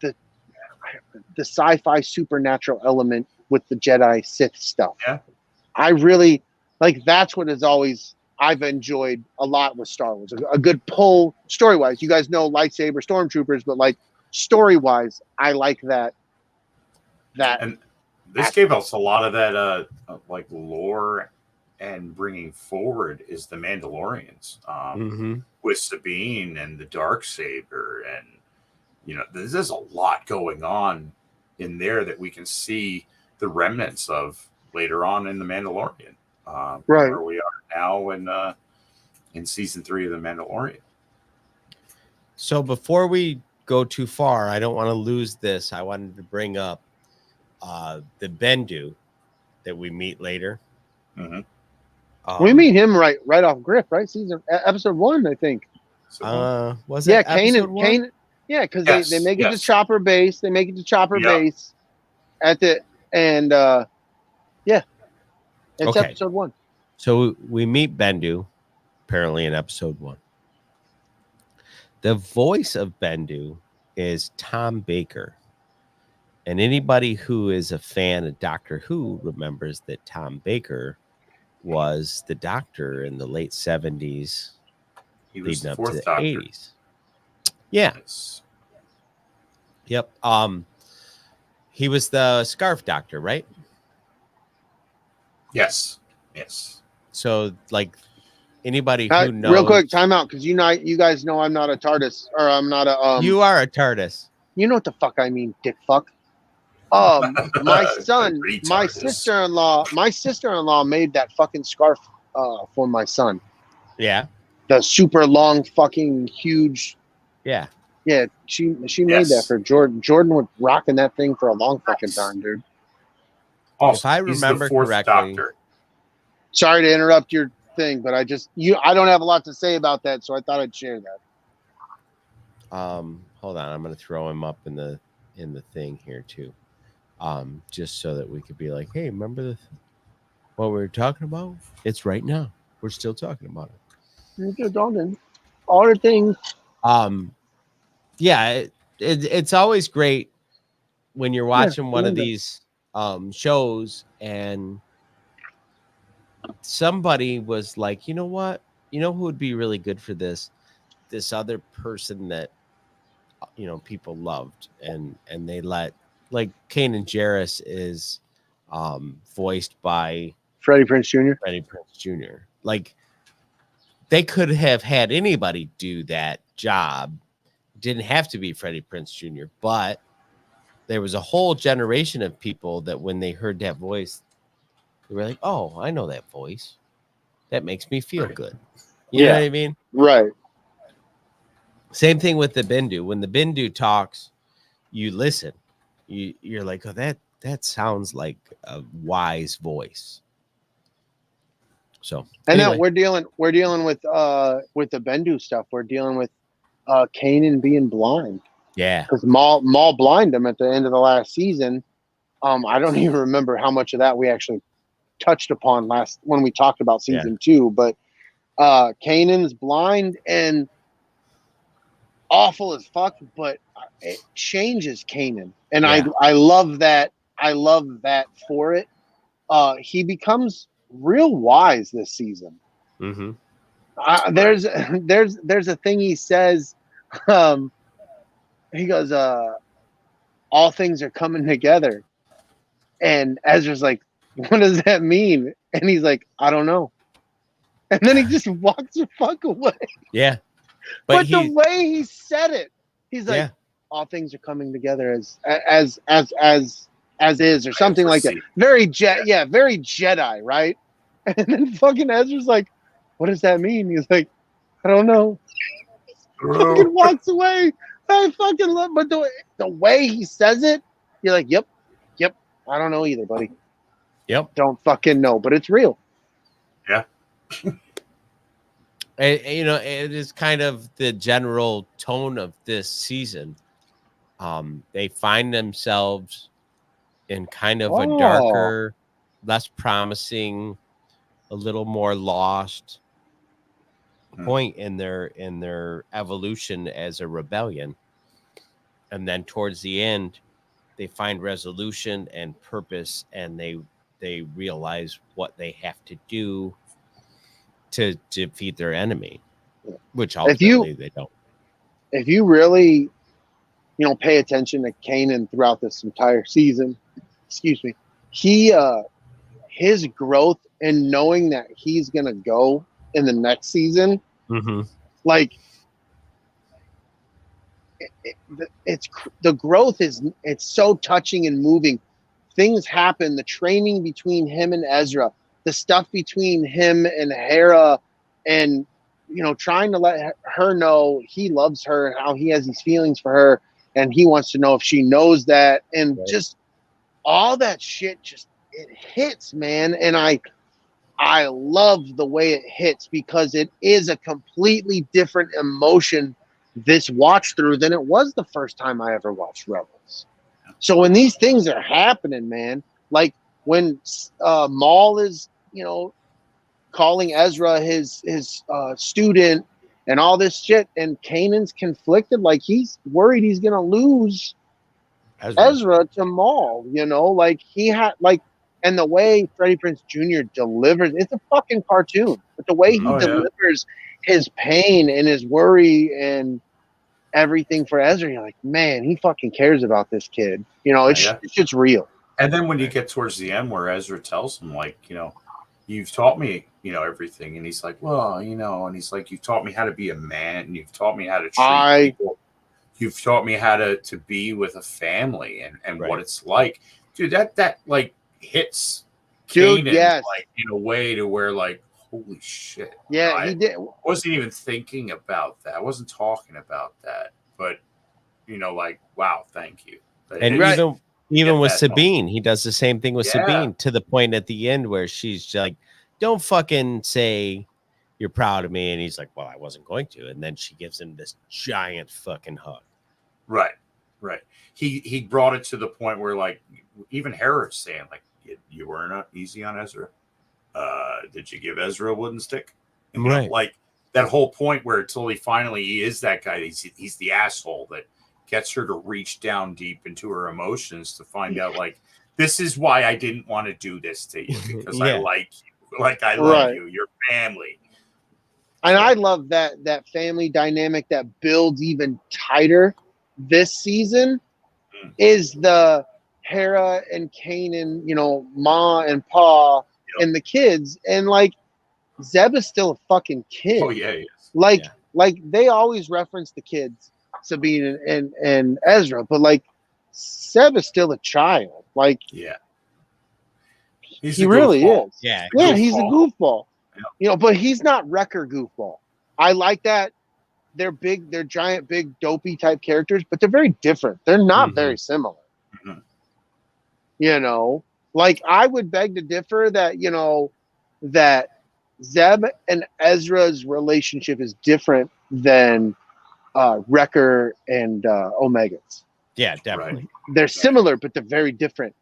the sci-fi supernatural element with the Jedi Sith stuff. Yeah. I really like, that's what I've enjoyed a lot with Star Wars. A good pull story-wise. You guys know lightsaber stormtroopers, but like story-wise, I like that. And this gave us a lot of that like lore and bringing forward is the Mandalorians with Sabine and the Darksaber, and there's a lot going on in there that we can see the remnants of later on in the Mandalorian. Right where we are now in season 3 of the Mandalorian. So before we go too far, I don't want to lose this. I wanted to bring up the Bendu that we meet later. We meet him right off Griff, right? Episode 1, I think. Was it? Yeah, Kanan. Yeah, because they make it to Chopper Base. They make it to Chopper Base at the and it's episode 1. So we meet Bendu, apparently in episode 1. The voice of Bendu is Tom Baker. And anybody who is a fan of Doctor Who remembers that Tom Baker was the Doctor in the late 70s, leading up to the 80s. Yeah. Yes. Yep. He was the Scarf Doctor, right? Yes. So, like, Anybody who knows, real quick, time out, because you guys know I'm not a TARDIS, or I'm not a you are a TARDIS. You know what the fuck I mean, dick fuck. My son, my Retardus. sister-in-law made that fucking scarf for my son. Yeah. The super long, fucking huge. Yeah. Yeah, she made that for Jordan. Jordan was rocking that thing for a long fucking time, dude. Also, If I he's the remember fourth correctly, Doctor. Sorry to interrupt your thing, but I don't have a lot to say about that, so I thought I'd share that. hold on, I'm gonna throw him up in the thing here too. Just so that we could be like, hey, remember what we were talking about? It's right now. We're still talking about it. All the things. Yeah, it's always great when you're watching one of these shows and somebody was like, you know what? You know who would be really good for this? This other person that people loved and they let, like, Kanan Jarrus is voiced by Freddie Prinze Jr. Freddie Prinze Jr. Like, they could have had anybody do that job. Didn't have to be Freddie Prinze Jr., but there was a whole generation of people that when they heard that voice, they were like, oh, I know that voice. That makes me feel good. You know what I mean? Right. Same thing with the Bindu. When the Bindu talks, you listen. You're like, oh, that sounds like a wise voice. So, and anyway. now we're dealing with the Bendu stuff. We're dealing with Kanan being blind. Yeah, because Maul blinded him at the end of the last season. I don't even remember how much of that we actually touched upon when we talked about season 2. But Kanan's blind and awful as fuck, but it changes Kanan, and I love that. I love that for it. He becomes real wise this season. Mm-hmm. There's a thing he says. He goes, all things are coming together. And Ezra's like, what does that mean? And he's like, I don't know. And then he just walks the fuck away. Yeah. But the way he said it, he's like, all things are coming together as is, or something like that. Very Jedi, right? And then fucking Ezra's like, what does that mean? He's like, I don't know. Fucking walks away. I fucking love, but the way he says it, you're like, yep, I don't know either, buddy. Yep, don't fucking know, but it's real. Yeah. It is kind of the general tone of this season. They find themselves in kind of a darker, less promising, a little more lost point in their evolution as a rebellion. And then towards the end, they find resolution and purpose, and they realize what they have to do to defeat their enemy, which ultimately they don't. If you really, pay attention to Kanan throughout this entire season, his growth and knowing that he's gonna go in the next season, like it's the growth it's so touching and moving. Things happen. The training between him and Ezra, the stuff between him and Hera, and trying to let her know he loves her and how he has these feelings for her, and he wants to know if she knows that, and just all that shit. Just it hits, man, and I love the way it hits because it is a completely different emotion this watch through than it was the first time I ever watched Rebels. So when these things are happening, man, like when Maul is, calling Ezra his student and all this shit, and Kanan's conflicted, like he's worried he's gonna lose Ezra to Maul, like he had and the way Freddie Prinze Jr. delivers, it's a fucking cartoon, but the way he delivers his pain and his worry and everything for Ezra, you're like, man, he fucking cares about this kid. It's just real. And then when you get towards the end where Ezra tells him, like, you've taught me, everything. And he's like, well, and he's like, you've taught me how to be a man, and you've taught me how to treat people. You've taught me how to be with a family and what it's like. Dude, that like hits Kanan, like in a way to where like, holy shit. Yeah, he did. I wasn't even thinking about that. I wasn't talking about that. But, like, wow, thank you. And even with Sabine, he does the same thing with Sabine, to the point at the end where she's like, don't fucking say you're proud of me. And he's like, well, I wasn't going to. And then she gives him this giant fucking hug. Right. He brought it to the point where, like, even Hera's saying, like, you weren't easy on Ezra. Did you give Ezra a wooden stick? Right. Like that whole point where until he is that guy. He's the asshole that gets her to reach down deep into her emotions to find out, like, this is why I didn't want to do this to you, because I like you. Like, I love you. Your family. And I love that family dynamic that builds even tighter this season is the Hera and Kanan, Ma and Pa and the kids. And like Zeb is still a fucking kid. Oh yeah, he is. Like they always reference the kids, Sabine and Ezra, but like Zeb is still a child. Like he really is. Yeah, he's a goofball. Yeah. But he's not Wrecker goofball. I like that. They're big, they're giant, big, dopey type characters, but they're very different. They're not very similar. Like I would beg to differ that, that Zeb and Ezra's relationship is different than Wrecker and Omega's. Yeah, definitely. They're similar, but they're very different.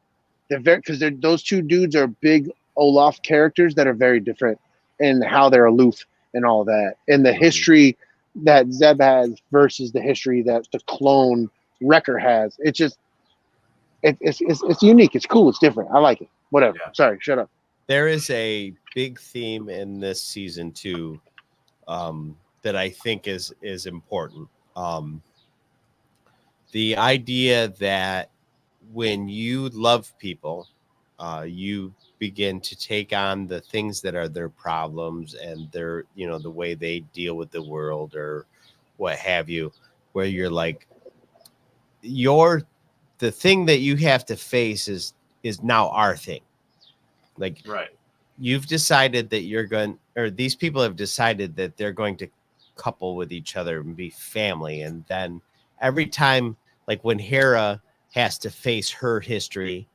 Because those two dudes are big Olaf characters that are very different in how they're aloof and all that. And the history that Zeb has versus the history that the clone Wrecker has. It's just it's unique. It's cool. It's different. I like it. Whatever. Yeah. Sorry, shut up. There is a big theme in this season too, that I think is important. The idea that when you love people, you begin to take on the things that are their problems and their, the way they deal with the world or what have you, where you're like, the thing that you have to face is now our thing. Like, you've decided that these people have decided that they're going to couple with each other and be family. And then every time, like when Hera has to face her history,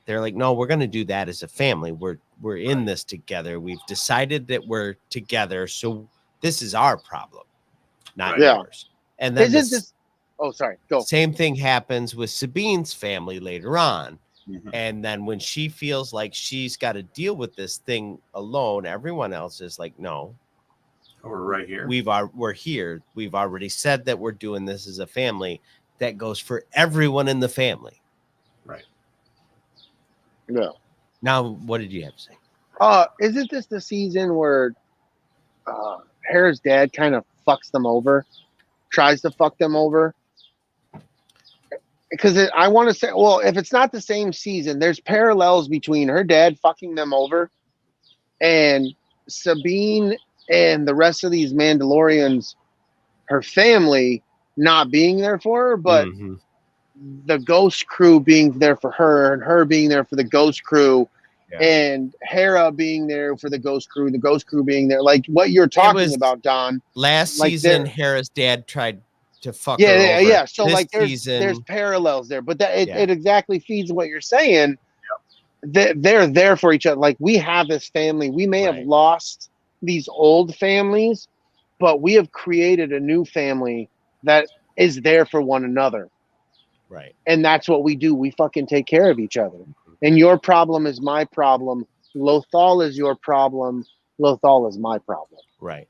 they're like, no, we're going to do that as a family. We're in this together. We've decided that we're together. So this is our problem, not yours. And then go. Same thing happens with Sabine's family later on. And then when she feels like she's got to deal with this thing alone, everyone else is like, no, we're right here. We're here. We've already said that we're doing this as a family. That goes for everyone in the family. Right. Yeah. Now, what did you have to say? Isn't this the season where Hera's dad kind of fucks them over, tries to fuck them over? Because I want to say, well, if it's not the same season, there's parallels between her dad fucking them over and Sabine and the rest of these Mandalorians, her family not being there for her, but the Ghost Crew being there for her and her being there for the Ghost Crew and Hera being there for the Ghost Crew being there. Like what you're talking about, Don. Last season, Hera's dad tried to fuck her over. Yeah. So this like there's parallels there, but it exactly feeds what you're saying. They're there for each other. Like we have this family. We may have lost these old families, but we have created a new family that is there for one another. Right. And that's what we do. We fucking take care of each other. And your problem is my problem. Lothal is your problem. Lothal is my problem. Right.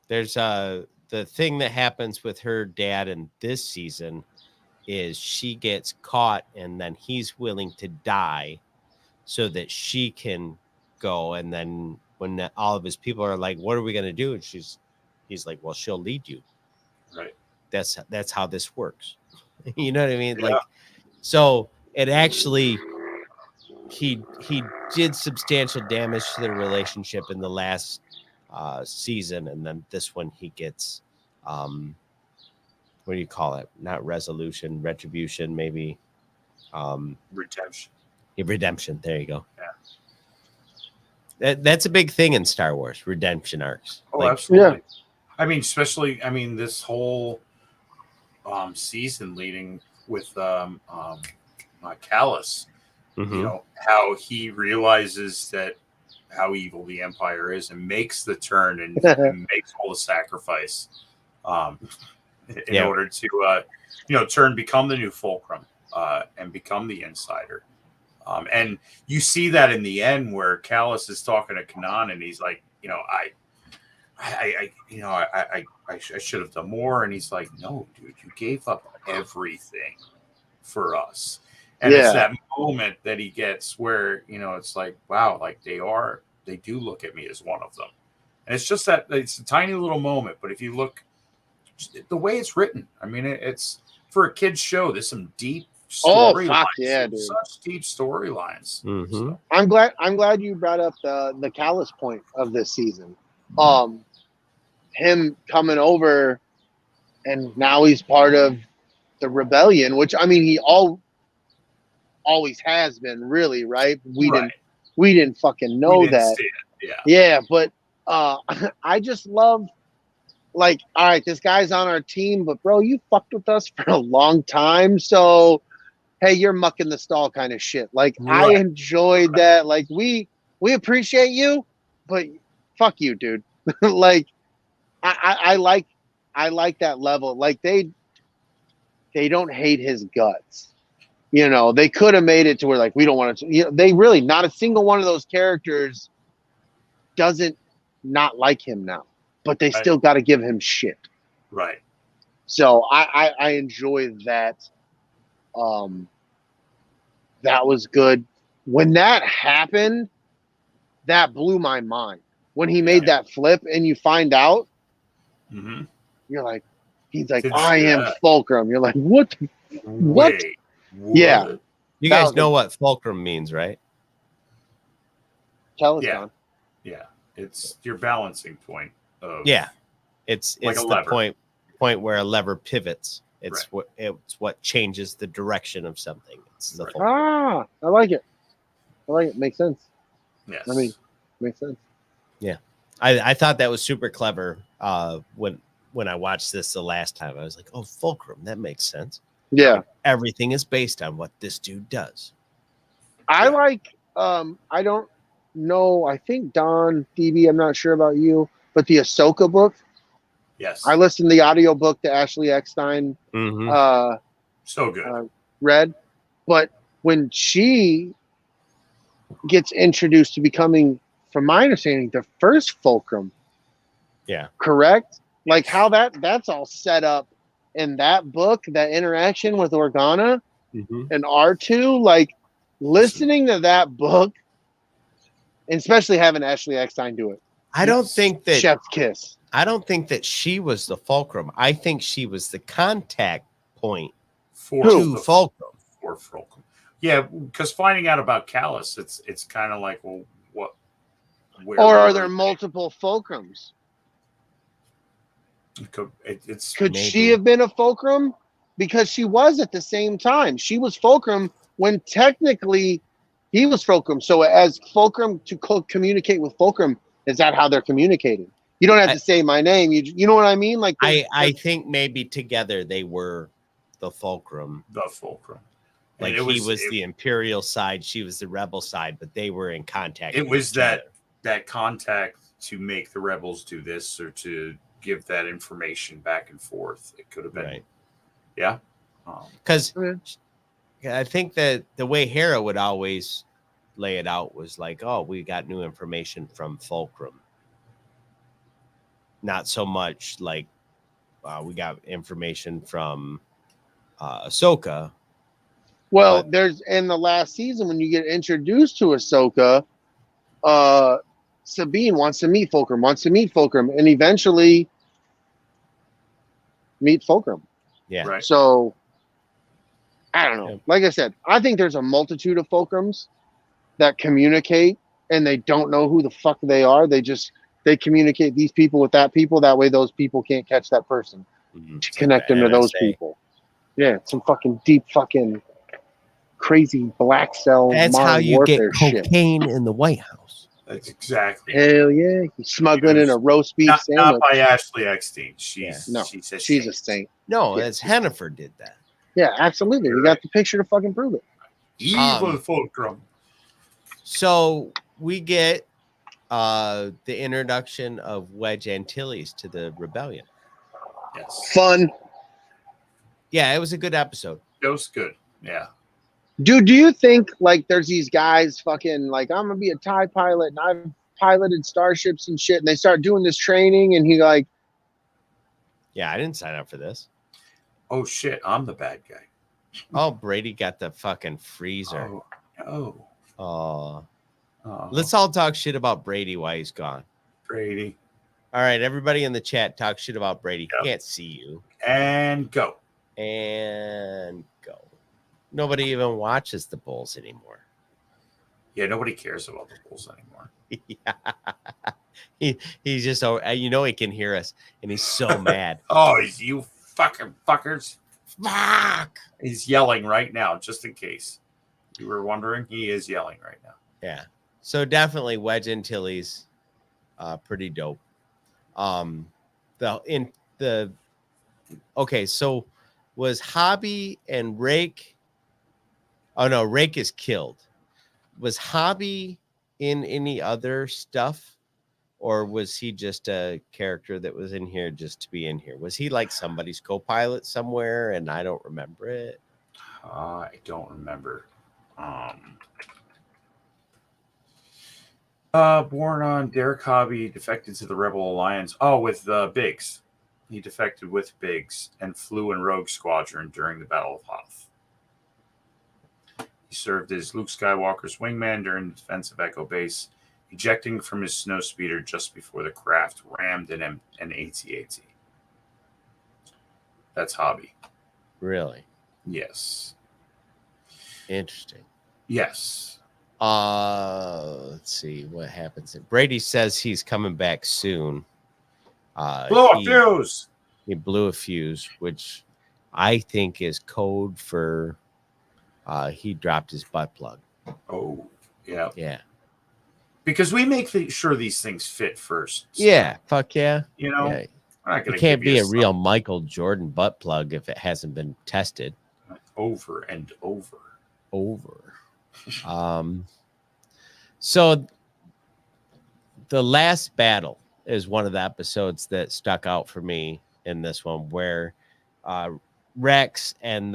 There's the thing that happens with her dad in this season is she gets caught and then he's willing to die so that she can go. And then when all of his people are like, what are we going to do? And he's like, well, she'll lead you. Right. That's how this works. You know what I mean? Yeah. Like, so it actually he did substantial damage to the relationship in the last season, and then this one he gets what do you call it? Not resolution, retribution, maybe. Redemption. Yeah, redemption. There you go. Yeah. That's a big thing in Star Wars, redemption arcs. Oh, absolutely. Yeah. I mean, especially, this whole season leading with Callus, Mhm. how he realizes that how evil the Empire is and makes the turn and makes all the sacrifice in order to, become the new Fulcrum and become the Insider. And you see that in the end where Callus is talking to Kanan and he's like, I should have done more. And he's like, no, dude, you gave up everything for us. And it's that moment that he gets where, it's like, wow, like they do look at me as one of them. And it's just that it's a tiny little moment. But if you look the way it's written, it's for a kid's show. There's some deep storylines. Fuck yeah, dude. Such deep storylines. Mhm. So, I'm glad you brought up the Callus point of this season. Him coming over and now he's part of the rebellion, which he always has been, really, right? We didn't fucking know that. Yeah, but I just love, like, all right, this guy's on our team, but bro, you fucked with us for a long time, so hey, you're mucking the stall kind of shit. Like, I enjoyed that. Like, we appreciate you, but fuck you, dude. Like, I like that level. Like, they don't hate his guts. They could have made it to where, like, we don't want to. They really, not a single one of those characters doesn't not like him now, but they still got to give him shit. Right. So I enjoy that. That was good. When that happened, that blew my mind. When he made that flip and you find out, you're like, he's like, I am Fulcrum. You're like, what? What? Wait, yeah. You guys know what Fulcrum means, right? Tell us, Don. Yeah. It's your balancing point. It's like the point where a lever pivots. It's what changes the direction of something. It's the I like it. Makes sense. Yes. Makes sense. Yeah. I thought that was super clever when I watched this the last time. I was like, oh, Fulcrum, that makes sense. Yeah. Like, everything is based on what this dude does. I like, I don't know, I think Don, Phoebe, I'm not sure about you, but the Ahsoka book. Yes. I listened to the audiobook that Ashley Eckstein so good. Read. But when she gets introduced to becoming, from my understanding, the first Fulcrum. Yeah. Correct? Like how that's all set up in that book, that interaction with Organa and R2, like listening to that book, and especially having Ashley Eckstein do it. I don't think that Chef's kiss. I don't think that she was the Fulcrum. I think she was the contact point for Fulcrum. For Fulcrum. Yeah, because finding out about Callus, it's kind of like, well, what? Or are there multiple Fulcrums? Could she have been a Fulcrum? Because she was at the same time. She was Fulcrum when technically he was Fulcrum. So as Fulcrum to communicate with Fulcrum, is that how they're communicating? You don't have to say my name. You know what I mean? Like I think maybe together they were the Fulcrum. The Fulcrum. Like he was the Imperial side, she was the Rebel side, but they were in contact. It was that contact to make the Rebels do this or to give that information back and forth. It could have been, right. Yeah. Because I think that the way Hera would always lay it out was like, oh, we got new information from Fulcrum. Not so much like we got information from Ahsoka. Well, there's in the last season when you get introduced to Ahsoka, Sabine wants to meet Fulcrum, and eventually meet Fulcrum. Yeah. Right. So I don't know. Like I said, I think there's a multitude of Fulcrums. that communicate and they don't know who the fuck they are. They communicate these people with that people. That way those people can't catch that person to connect them to those people. Yeah, some fucking deep fucking crazy black cell That's modern how you warfare get cocaine in the White House. That's exactly. Hell yeah. He's smuggling in a roast beef Not sandwich. by Ashley Eckstein. She's a saint. No, Yeah. it's Hennifer did that. Yeah, absolutely. We got the picture to fucking prove it. Evil fulcrum. So we get the introduction of Wedge Antilles to the rebellion. Yes. Fun. Yeah, it was a good episode. It was good. Yeah. Dude, do you think like there's these guys fucking like I'm gonna be a TIE pilot and I've piloted starships and shit and they start doing this training and he like, Yeah, I didn't sign up for this. Oh shit, I'm the bad guy. Oh, Brady got the fucking freezer. Oh. Oh. Oh. Let's all talk shit about Brady while he's gone. Brady. All right, everybody in the chat talk shit about Brady. Yep. Can't see you. And go. And go. Nobody even watches the Bulls anymore. Yeah, nobody cares about the Bulls anymore. Yeah. He's just, he can hear us, and he's so mad. Oh, you fucking fuckers. Fuck. He's yelling right now, just in case you were wondering. He is yelling right now. Yeah. So definitely Wedge Antilles, pretty dope. So was Hobby and Rake? Oh no, Rake is killed. Was Hobby in any other stuff, or was he just a character that was in here just to be in here? Was he like somebody's co-pilot somewhere and I don't remember it? I don't remember. Born on Derek Hobby, defected to the Rebel Alliance. Oh, with Biggs. He defected with Biggs and flew in Rogue Squadron during the Battle of Hoth. He served as Luke Skywalker's wingman during the defense of Echo Base, ejecting from his snowspeeder just before the craft rammed an AT-AT. That's Hobby. Really? Yes. Interesting. Yes. Let's see what happens. Brady says he's coming back soon. Blow a fuse. He blew a fuse, which I think is code for he dropped his butt plug. Oh, yeah. Yeah. Because we make sure these things fit first. So, Yeah. Fuck yeah. You know, Yeah. we're not gonna It can't give be you a real Michael Jordan butt plug if it hasn't been tested. over and over. So the last battle is one of the episodes that stuck out for me in this one, where Rex and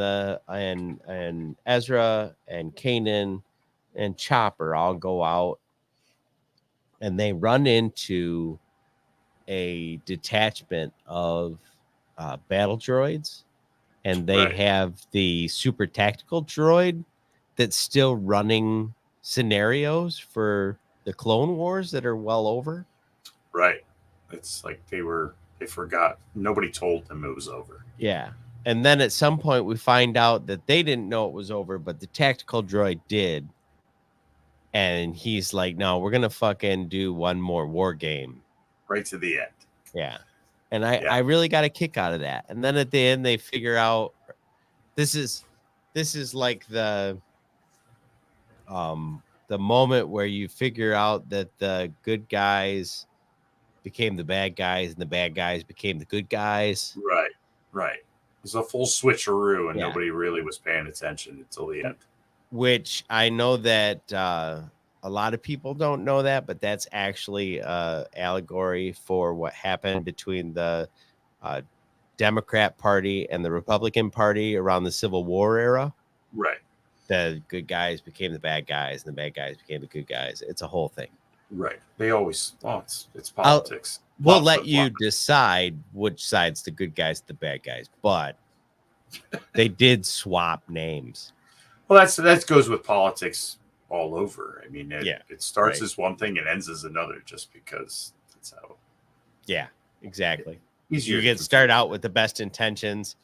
Ezra and Kanan and Chopper all go out and they run into a detachment of battle droids, and they have the super tactical droid that's still running scenarios for the Clone Wars that are well over. Right. It's like they forgot. Nobody told them it was over. Yeah. And then at some point we find out that they didn't know it was over, but the tactical droid did. And he's like, no, we're going to fucking do one more war game. Right to the end. Yeah. And I really got a kick out of that. And then at the end, they figure out this is like the moment where you figure out that the good guys became the bad guys and the bad guys became the good guys. Right. It was a full switcheroo and nobody really was paying attention until the end. Which I know that a lot of people don't know that, but that's actually allegory for what happened between the Democrat Party and the Republican Party around the Civil War era. Right. The good guys became the bad guys and the bad guys became the good guys. It's a whole thing. Right. They always, it's politics. We'll let you decide which side's the good guys, the bad guys, but they did swap names. Well, that goes with politics all over. I mean, it starts as one thing and ends as another just because that's how. Yeah, exactly. You start out with the best intentions.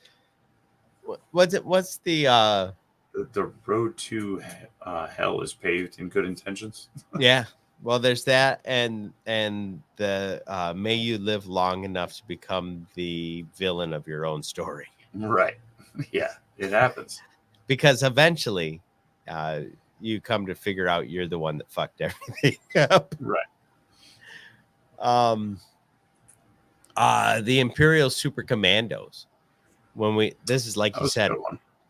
What's the The road to hell is paved in good intentions. Yeah. Well, there's that, and the may you live long enough to become the villain of your own story. Right. Yeah, it happens. Because eventually, you come to figure out you're the one that fucked everything up. Right. The Imperial Super Commandos. This is like you said,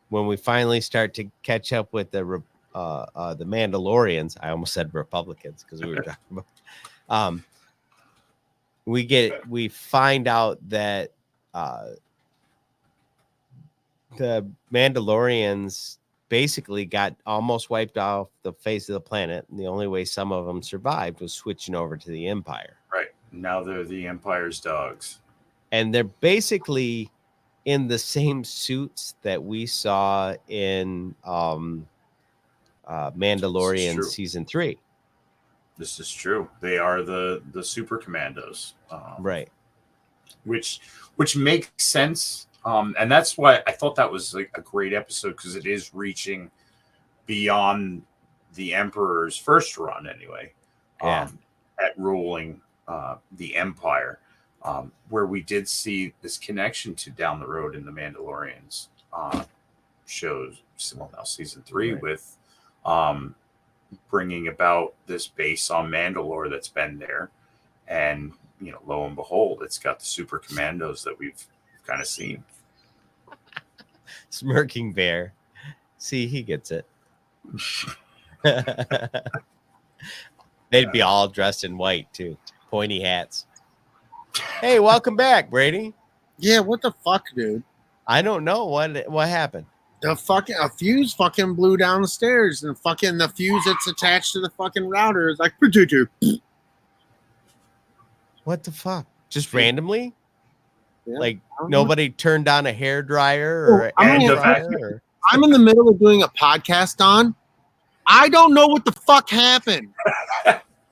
when we finally start to catch up with the Mandalorians. I almost said Republicans because we were talking about. We find out that the Mandalorians basically got almost wiped off the face of the planet, and the only way some of them survived was switching over to the Empire. Right. Now they're the Empire's dogs. And they're basically in the same suits that we saw in Mandalorian season 3. This is true. They are the super commandos. Right. Which makes sense. And that's why I thought that was like a great episode, because it is reaching beyond the Emperor's first run anyway. Yeah. At ruling the Empire, where we did see this connection to down the road in the Mandalorians shows, well, now season 3, right, with bringing about this base on Mandalore that's been there, and lo and behold, it's got the super commandos that we've kind of seen. Smirking bear, see, he gets it. They'd be all dressed in white too, pointy hats. Hey, welcome back, Brady. Yeah, what the fuck, dude? I don't know what happened. A fuse fucking blew down the stairs, and fucking the fuse that's attached to the fucking router is like, what the fuck? Just randomly? Yeah, like nobody turned on a hair dryer or I'm in the middle of doing a podcast on. I don't know what the fuck happened.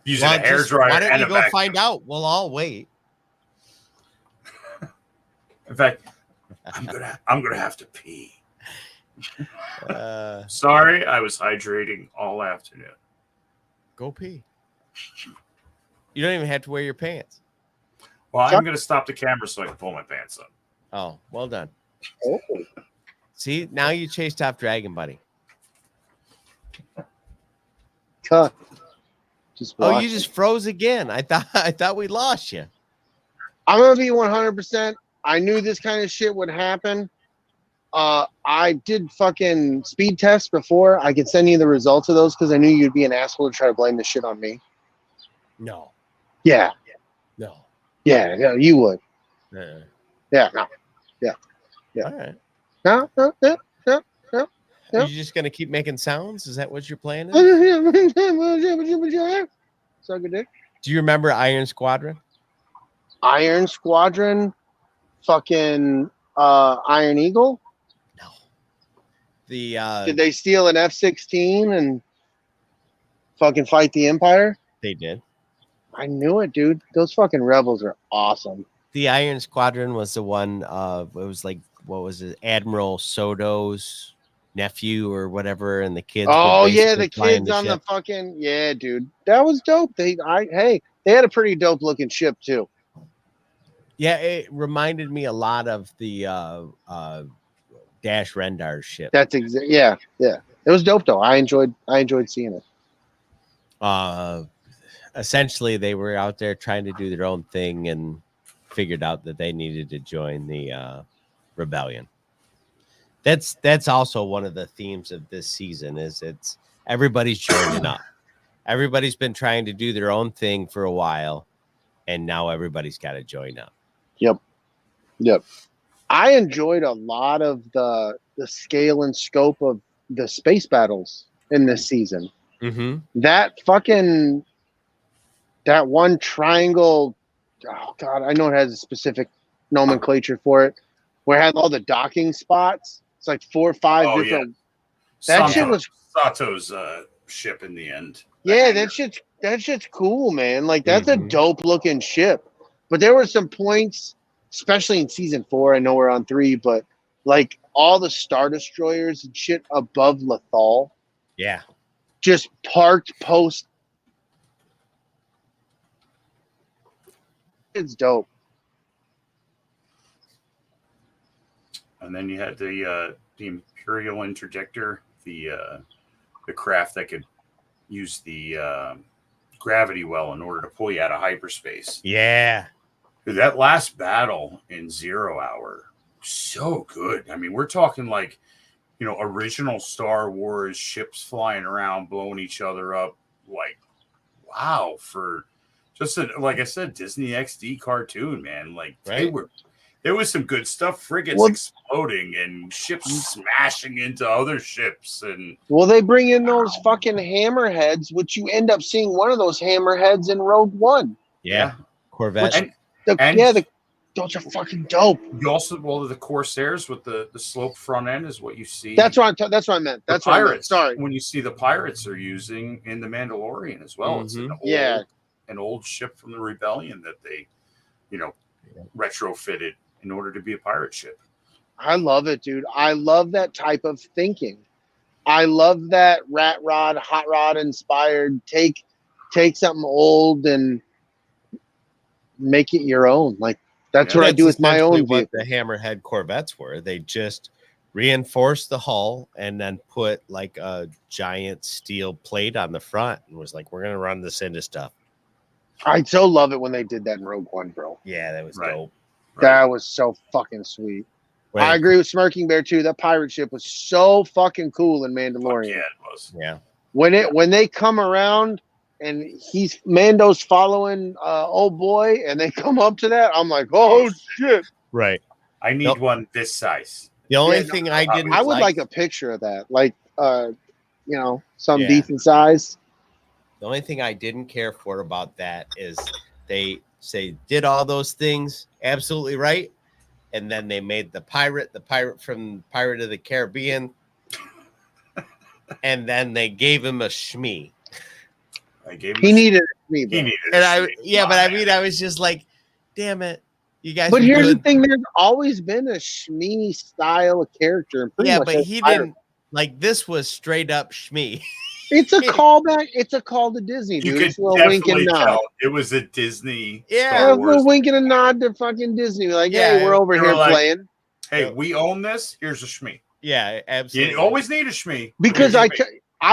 Using a hair dryer. Why don't you go find out? We'll all wait. In fact, I'm gonna have to pee. Sorry, I was hydrating all afternoon. Go pee. You don't even have to wear your pants. Well, I'm going to stop the camera so I can pull my pants up. Oh, well done. Oh. See, now you chased off Dragon Buddy. Cut. You just froze again. I thought we lost you. I'm going to be 100%. I knew this kind of shit would happen. I did fucking speed tests before. I could send you the results of those because I knew you'd be an asshole to try to blame this shit on me. No. Yeah. No. Yeah, you would. Yeah, no. Yeah. All right. No. Are you just gonna keep making sounds? Is that what your plan is? Suck a dick. Do you remember Iron Squadron? Iron Squadron, fucking Iron Eagle. No. The did they steal an F-16 and fucking fight the Empire? They did. I knew it, dude. Those fucking rebels are awesome. The Iron Squadron was the one. It was like, what was it? Admiral Soto's nephew or whatever, and the kids. Oh yeah, the kids on the fucking dude. That was dope. They had a pretty dope looking ship too. Yeah, it reminded me a lot of the Dash Rendar's ship. That's yeah. It was dope though. I enjoyed seeing it. Essentially, they were out there trying to do their own thing and figured out that they needed to join the rebellion. That's also one of the themes of this season. Is it's everybody's joining up. Everybody's been trying to do their own thing for a while, and now everybody's got to join up. Yep. I enjoyed a lot of the scale and scope of the space battles in this season. Mm-hmm. That one triangle, oh god, I know it has a specific nomenclature for it, where it had all the docking spots. It's like 4 or 5 different. Yeah. That shit was Sato's ship in the end. Yeah, that shit's cool, man. Like that's a dope looking ship. But there were some points, especially in season 4. I know we're on 3, but like all the Star Destroyers and shit above Lethal, Yeah. just parked post. It's dope. And then you had the Imperial Interdictor, the craft that could use the gravity well in order to pull you out of hyperspace. Yeah. Dude, that last battle in 0 Hour, so good. I mean, we're talking like, original Star Wars ships flying around, blowing each other up. Like, wow, for just like I said, Disney XD cartoon, man. Like there was some good stuff. Frigates exploding and ships smashing into other ships, and they bring in those fucking hammerheads, which you end up seeing one of those hammerheads in Rogue One. Yeah. Corvette. Those are fucking dope. You also, the Corsairs with the slope front end is what you see. That's what I meant. That's what I meant. Sorry. When you see the pirates are using in the Mandalorian as well. Mm-hmm. It's an old ship from the Rebellion that they, retrofitted in order to be a pirate ship. I love it, dude. I love that type of thinking. I love that rat rod, hot rod inspired. Take something old and make it your own. Like that's what I do with my own what the Hammerhead Corvettes were. They just reinforced the hull and then put like a giant steel plate on the front and was like, we're gonna run this into stuff. I so love it when they did that in Rogue One, bro. Yeah, that was dope. That was so fucking sweet. Right. I agree with Smirking Bear too. That pirate ship was so fucking cool in Mandalorian. Yeah, it was. Yeah. When they come around and Mando's following old boy and they come up to that, I'm like, oh shit. Right. I need one this size. The only thing I didn't I would like a picture of that. Like some decent size. The only thing I didn't care for about that is they say did all those things absolutely right, and then they made the pirate from Pirate of the Caribbean, and then they gave him a shmee. He needed a shmee, bro. I was just like, damn it, you guys. But here's the thing: there's always been a shmee style of character. Yeah, but he didn't. Like this was straight up shmee. It's a callback. It's a call to Disney, dude. You could definitely tell it was a Disney. Yeah, we're winking a nod to fucking Disney. Like, hey, we're over here playing. Hey, we own this. Here's a shmee. Yeah, absolutely. You always need a shmee because I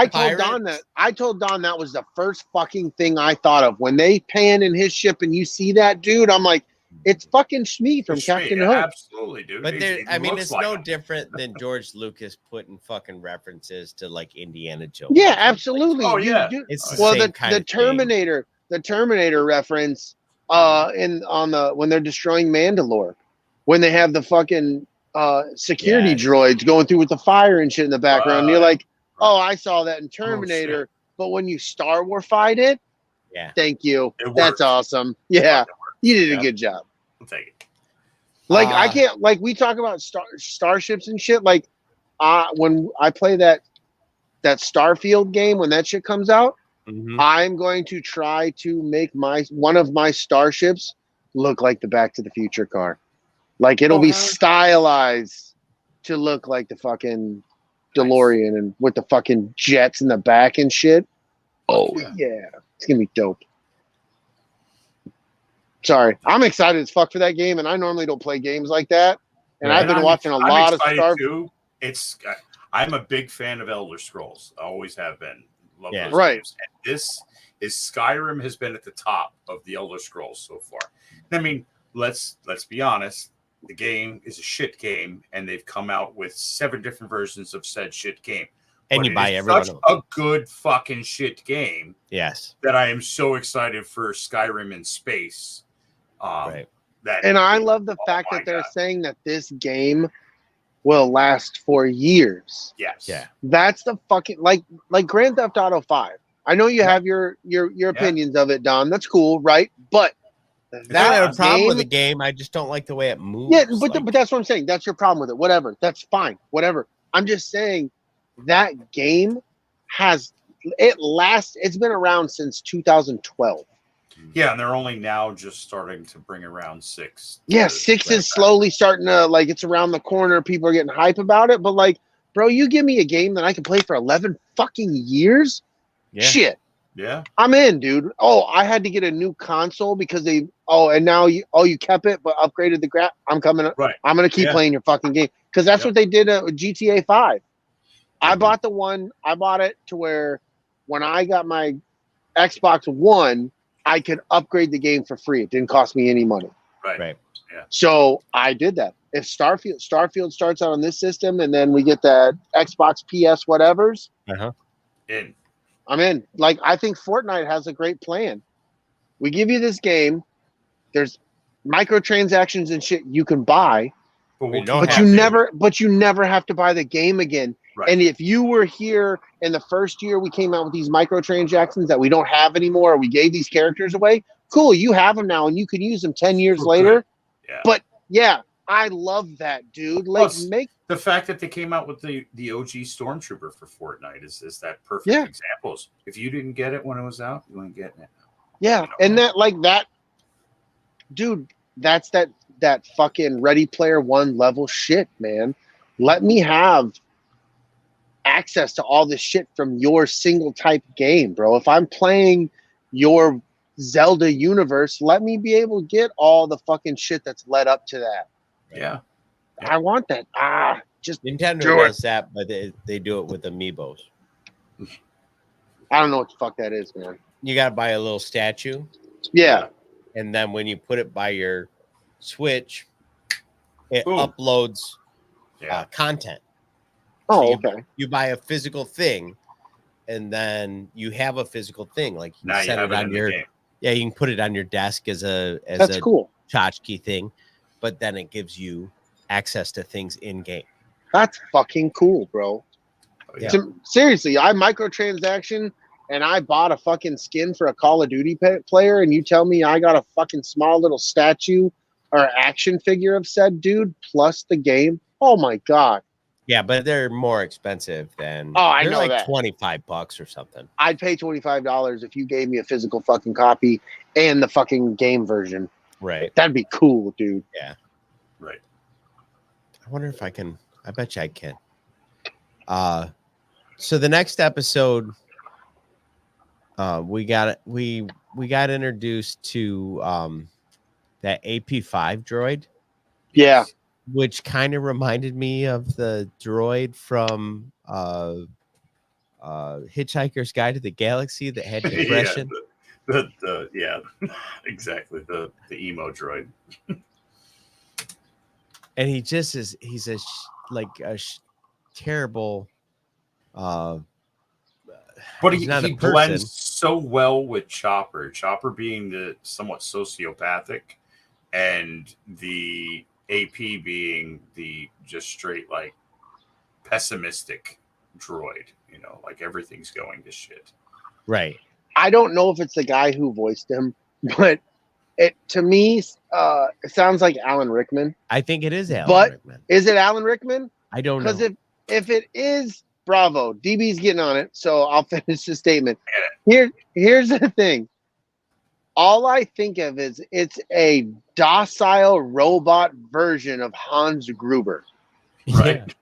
told Don that. I told Don that was the first fucking thing I thought of when they pan in his ship and you see that dude. I'm like, it's fucking Shmee from Captain Hook. Absolutely, dude. But it's like no different than George Lucas putting fucking references to like Indiana Jones. Yeah, absolutely. Oh yeah, it's the Terminator. The Terminator reference when they're destroying Mandalore, when they have the fucking security droids going through with the fire and shit in the background. You're like, oh, I saw that in Terminator, but when you Star Wars-fied it, thank you. That's awesome. Yeah. You did a good job. I'll take it. Like I can't we talk about starships and shit. Like when I play that Starfield game, when that shit comes out, I'm going to try to make one of my starships look like the Back to the Future car. Like it'll be stylized to look like the fucking DeLorean and with the fucking jets in the back and shit. Oh yeah. It's gonna be dope. Sorry, I'm excited as fuck for that game, and I normally don't play games like that. And I've been watching a lot of Starfield. I'm a big fan of Elder Scrolls. I always have been. Love those games. And this is Skyrim has been at the top of the Elder Scrolls so far. I mean, let's be honest. The game is a shit game, and they've come out with 7 different versions of said shit game. And you buy every one of them. A good fucking shit game. Yes. That I am so excited for Skyrim in space. And I love the fact that they're saying that this game will last for years. Yes. Yeah. That's the fucking like Grand Theft Auto 5. I know you have your opinions of it, Don. That's cool, right? But I don't have a problem with the game. I just don't like the way it moves. Yeah, but that's what I'm saying. That's your problem with it. Whatever. That's fine. Whatever. I'm just saying that game it's been around since 2012. Yeah, and they're only now just starting to bring around 6. Yeah, 6 is slowly starting to, like, it's around the corner. People are getting hype about it. But, like, bro, you give me a game that I can play for 11 fucking years? Yeah. Shit. Yeah. I'm in, dude. Oh, I had to get a new console because and now you kept it but upgraded the I'm coming. Right. I'm going to keep playing your fucking game because that's what they did with GTA 5. I bought it to where when I got my Xbox One, I could upgrade the game for free. It didn't cost me any money. Right. Yeah. So I did that. If Starfield starts out on this system and then we get that Xbox PS whatevers, I'm in. Like, I think Fortnite has a great plan. We give you this game. There's microtransactions and shit you can buy, but you never have to buy the game again. Right. And if you were here in the first year we came out with these microtransactions that we don't have anymore, or we gave these characters away, cool, you have them now and you can use them 10 years later. Yeah. But yeah, I love that, dude. Like, the fact that they came out with the OG Stormtrooper for Fortnite is that perfect examples. If you didn't get it when it was out, you ain't getting it now. Yeah, and that dude, that's that fucking Ready Player One level shit, man. Let me have access to all this shit from your single type game, bro. If I'm playing your Zelda universe, let me be able to get all the fucking shit that's led up to that. Yeah. I want that. Just Nintendo does that, but they do it with amiibos. I don't know what the fuck that is, man. You got to buy a little statue. Yeah. And then when you put it by your Switch, it uploads content. Oh, so okay. You buy a physical thing, and then you have a physical thing. Like you now set you have it on your game. Yeah, you can put it on your desk as That's cool tchotchke thing, but then it gives you access to things in game. That's fucking cool, bro. Yeah. Seriously, I microtransaction and I bought a fucking skin for a Call of Duty player, and you tell me I got a fucking small little statue or action figure of said dude plus the game. Oh my god. Yeah, but they're more expensive than. Oh, I they're know like that. $25 or something. I'd pay $25 if you gave me a physical fucking copy and the fucking game version. Right. That'd be cool, dude. Yeah. Right. I wonder if I can. I bet you I can. So the next episode, we got introduced to that AP5 droid. Yeah. Which kind of reminded me of the droid from Hitchhiker's Guide to the Galaxy that had depression. Yeah, exactly. The emo droid. And he just is. He's a terrible. But he blends so well with Chopper. Chopper being the somewhat sociopathic, and the AP being the just straight like pessimistic droid. You know, like everything's going to shit. Right. I don't know if it's the guy who voiced him, but to me, it sounds like Alan Rickman. I think it is Alan Rickman. Is it Alan Rickman? I don't know. Because if it is, bravo. DB's getting on it, so I'll finish the statement. Here's the thing. All I think of is it's a docile robot version of Hans Gruber. Right.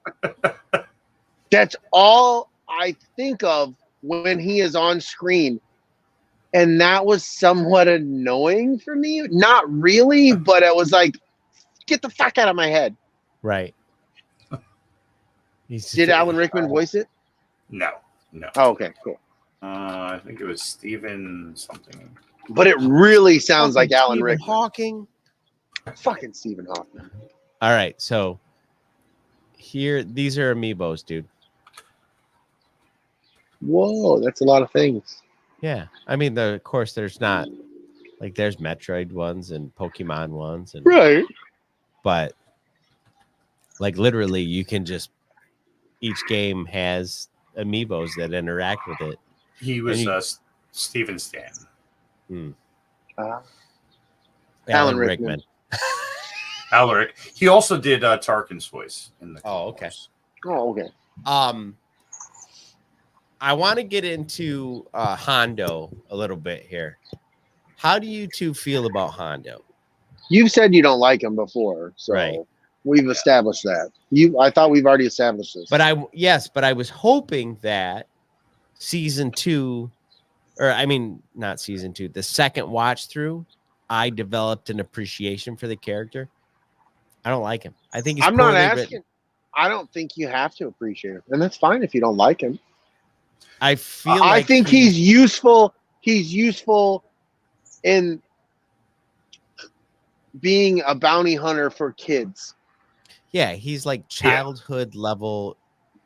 That's all I think of when he is on screen. And that was somewhat annoying for me. Not really, but it was like, get the fuck out of my head. Right. Did Alan Rickman voice it? No. Oh, okay, cool. I think it was Stephen something. But it really sounds like Alan Stephen Rickman. Hawking. Fucking Stephen Hawking. All right, so these are amiibos, dude. Whoa, that's a lot of things. Yeah, I mean, of course, there's not like there's Metroid ones and Pokemon ones, and right. But like literally, you can just each game has amiibos that interact with it. He was Steven Stan. Alan Rickman. Alaric. He also did Tarkin's voice in the. Oh, okay. Oh, okay. I want to get into Hondo a little bit here. How do you two feel about Hondo? You've said you don't like him before, so Right. we've established that. I thought we've already established this. But I was hoping that season 2, or I mean, not season 2, the second watch through, I developed an appreciation for the character. I don't like him. I think he's I'm not poorly asking. written. I don't think you have to appreciate him, and that's fine if you don't like him. I feel I like think he's useful. He's useful in being a bounty hunter for kids. Yeah, he's like childhood level.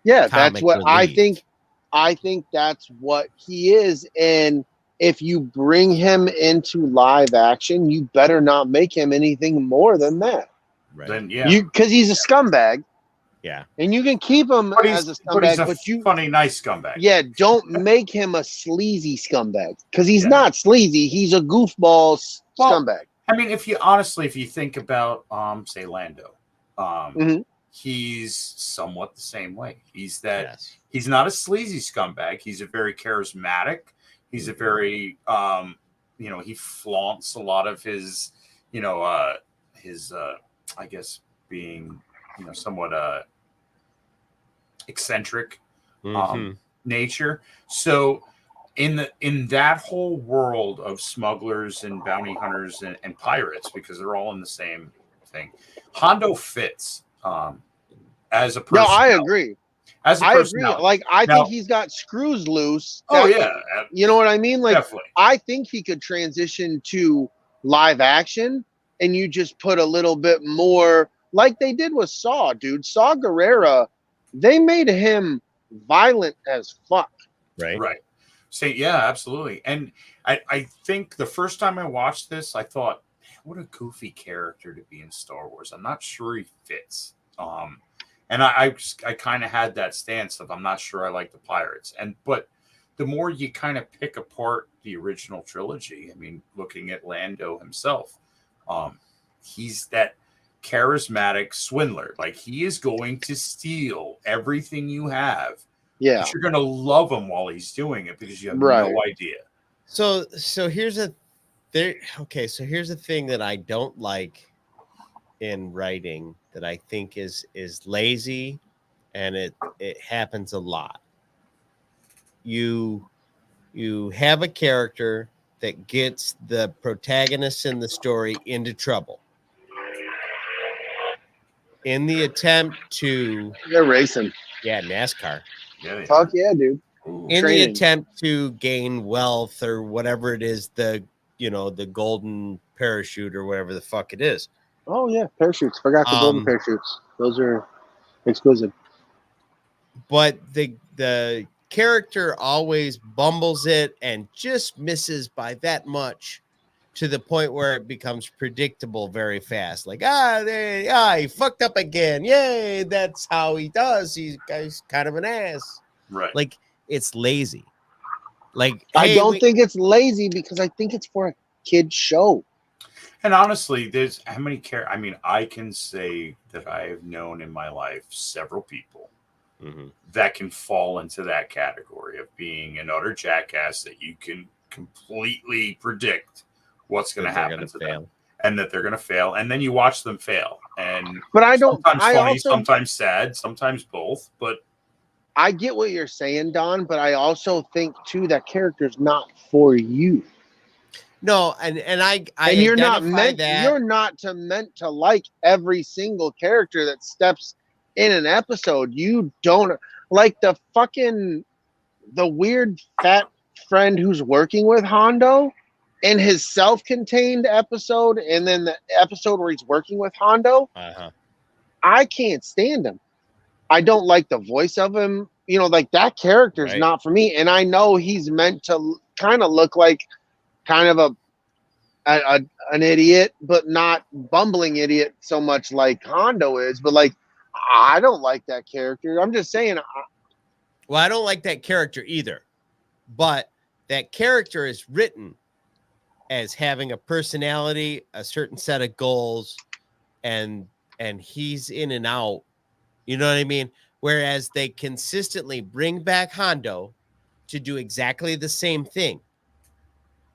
Yeah, that's comic what I relief. think. I think that's what he is. And if you bring him into live action, you better not make him anything more than that. Right. Then yeah, Because he's a scumbag. Yeah. And you can keep him but as he's, a scumbag, but he's a funny, nice scumbag. Yeah, don't make him a sleazy scumbag. Because he's Yeah. not sleazy. He's a goofball scumbag. I mean, if you think about, say Lando, Mhm. he's somewhat the same way. He's that. Yes. He's not a sleazy scumbag. He's a very charismatic. He's a very, he flaunts a lot of his, I guess being, somewhat eccentric Mhm. nature. So in that whole world of smugglers and bounty hunters and pirates, because they're all in the same thing, Hondo fits as a person. No, I agree. As a I agree. personality. Like, I Now- think he's got screws loose. Oh that- yeah, You know what I mean? Like, definitely. I think he could transition to live action and you just put a little bit more like they did with Saw, dude. Saw Gerrera, they made him violent as fuck. Right. Say, yeah, absolutely. And I think the first time I watched this, I thought, what a goofy character to be in Star Wars. I'm not sure he fits. And I kind of had that stance of I'm not sure I like the pirates. But the more you kind of pick apart the original trilogy, I mean, looking at Lando himself, he's that charismatic swindler. Like, he is going to steal everything you have. Yeah. But you're going to love him while he's doing it because you have Right. no idea. So here's a thing that I don't like in writing that I think is lazy, and it happens a lot. You have a character that gets the protagonist in the story into trouble in the attempt to They're racing. NASCAR. Yeah. Fuck yeah, dude. Ooh. In the Training. attempt to gain wealth or whatever it is, the golden parachute or whatever the fuck it is. Oh yeah, parachutes. Forgot the golden parachutes. Those are exquisite. But the character always bumbles it and just misses by that much, to the point where it becomes predictable very fast. Like, he fucked up again. Yay, that's how he does. He's kind of an ass. Right. Like, it's lazy. Like, I don't think it's lazy because I think it's for a kid show. And honestly, there's how many I mean, I can say that I have known in my life several people that can fall into that category of being an utter jackass that you can completely predict what's going to happen to them and that they're going to fail. And then you watch them fail. And but I don't. Sometimes I funny, also, sometimes sad, sometimes both. But I get what you're saying, Don. But I also think too that character's not for you. No, and you're not meant. that. You're not meant to like every single character that steps in an episode. You don't like the weird fat friend who's working with Hondo in his self-contained episode, and then the episode where he's working with Hondo. I can't stand him. I don't like the voice of him. Like, that character's not for me. And I know he's meant to kind of look like kind of an idiot, but not bumbling idiot so much like Hondo is. But like, I don't like that character. I'm just saying. Well, I don't like that character either, but that character is written as having a personality, a certain set of goals, and he's in and out. You know what I mean? Whereas they consistently bring back Hondo to do exactly the same thing.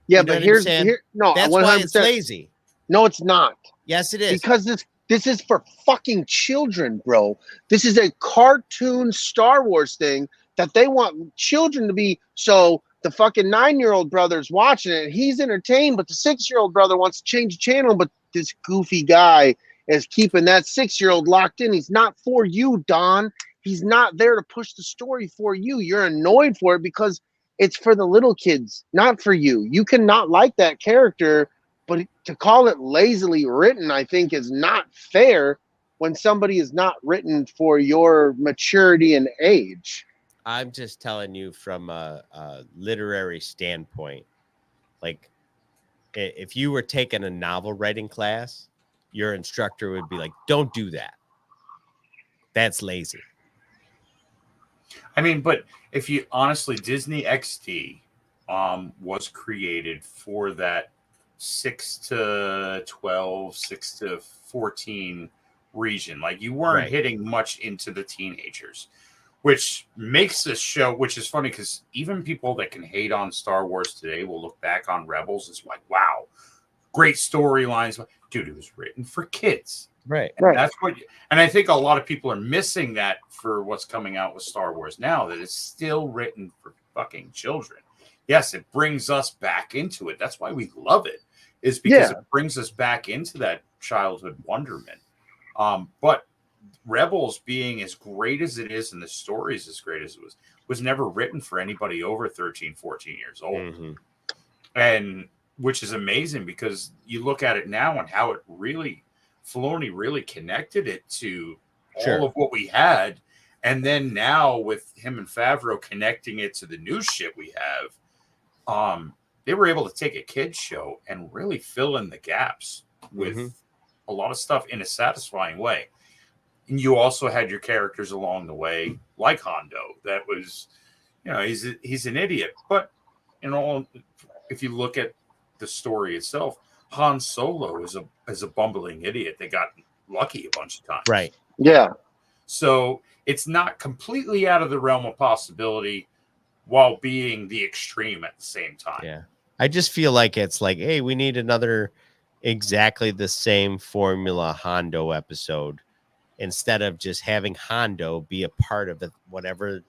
Yeah, You know but what I'm here's saying? here no, That's 100%. why it's lazy. No, it's not. Yes, it is. Because this is for fucking children, bro. This is a cartoon Star Wars thing that they want children to be. So the fucking 9-year-old brother's watching it, and he's entertained, but the 6-year-old brother wants to change the channel, but this goofy guy is keeping that 6-year-old locked in. He's not for you, Don. He's not there to push the story for you. You're annoyed for it because it's for the little kids, not for you. You cannot like that character, but to call it lazily written, I think, is not fair when somebody is not written for your maturity and age. I'm just telling you from a literary standpoint. Like, if you were taking a novel writing class, your instructor would be like, "Don't do that. That's lazy." I mean, but if you honestly, Disney XD was created for that 6 to 12, 6 to 14 region. Like, you weren't hitting much into the teenagers, which makes this show, which is funny because even people that can hate on Star Wars today will look back on Rebels as like, wow, great storylines. Dude, it was written for kids. Right. And that's what, and I think a lot of people are missing that for what's coming out with Star Wars now, that it's still written for fucking children. Yes, it brings us back into it. That's why we love it, is because it brings us back into that childhood wonderment. But Rebels, being as great as it is and the stories as great as it was never written for anybody over 13, 14 years old. Mm-hmm. And which is amazing because you look at it now and how it really, Filoni really connected it to all of what we had. And then now with him and Favreau connecting it to the new shit we have, they were able to take a kid's show and really fill in the gaps with a lot of stuff in a satisfying way. And you also had your characters along the way, like Hondo, that was, you know, he's an idiot. But if you look at the story itself, Han Solo is a bumbling idiot. They got lucky a bunch of times. Right. Yeah. So it's not completely out of the realm of possibility while being the extreme at the same time. Yeah. I just feel like it's like, hey, we need another exactly the same formula Hondo episode instead of just having Hondo be a part of it, whatever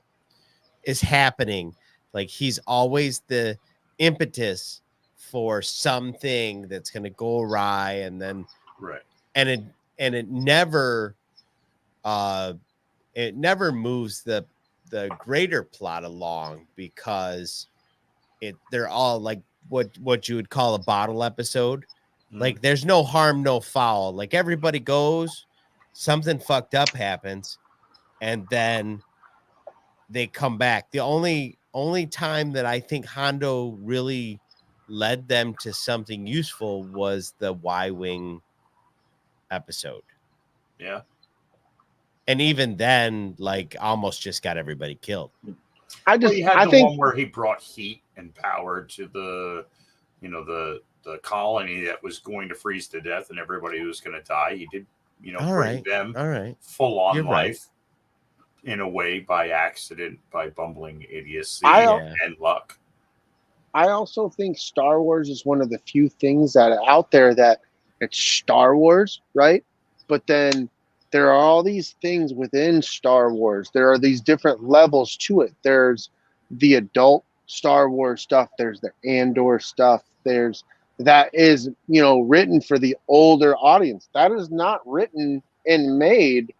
is happening. Like, he's always the impetus for something that's going to go awry, and then it never moves the greater plot along because they're all like what you would call a bottle episode. Like, there's no harm, no foul. Like, everybody goes, something fucked up happens, and then they come back. The only time that I think Hondo really led them to something useful was the Y-Wing episode. Yeah. And even then, like, almost just got everybody killed. I think one where he brought heat and power to the colony that was going to freeze to death and everybody was going to die. He did, bring them full on life in a way by accident, by bumbling idiocy and luck. I also think Star Wars is one of the few things that are out there that it's Star Wars, right? But then there are all these things within Star Wars. There are these different levels to it. There's the adult Star Wars stuff. There's the Andor stuff. That is, written for the older audience. That is not written and made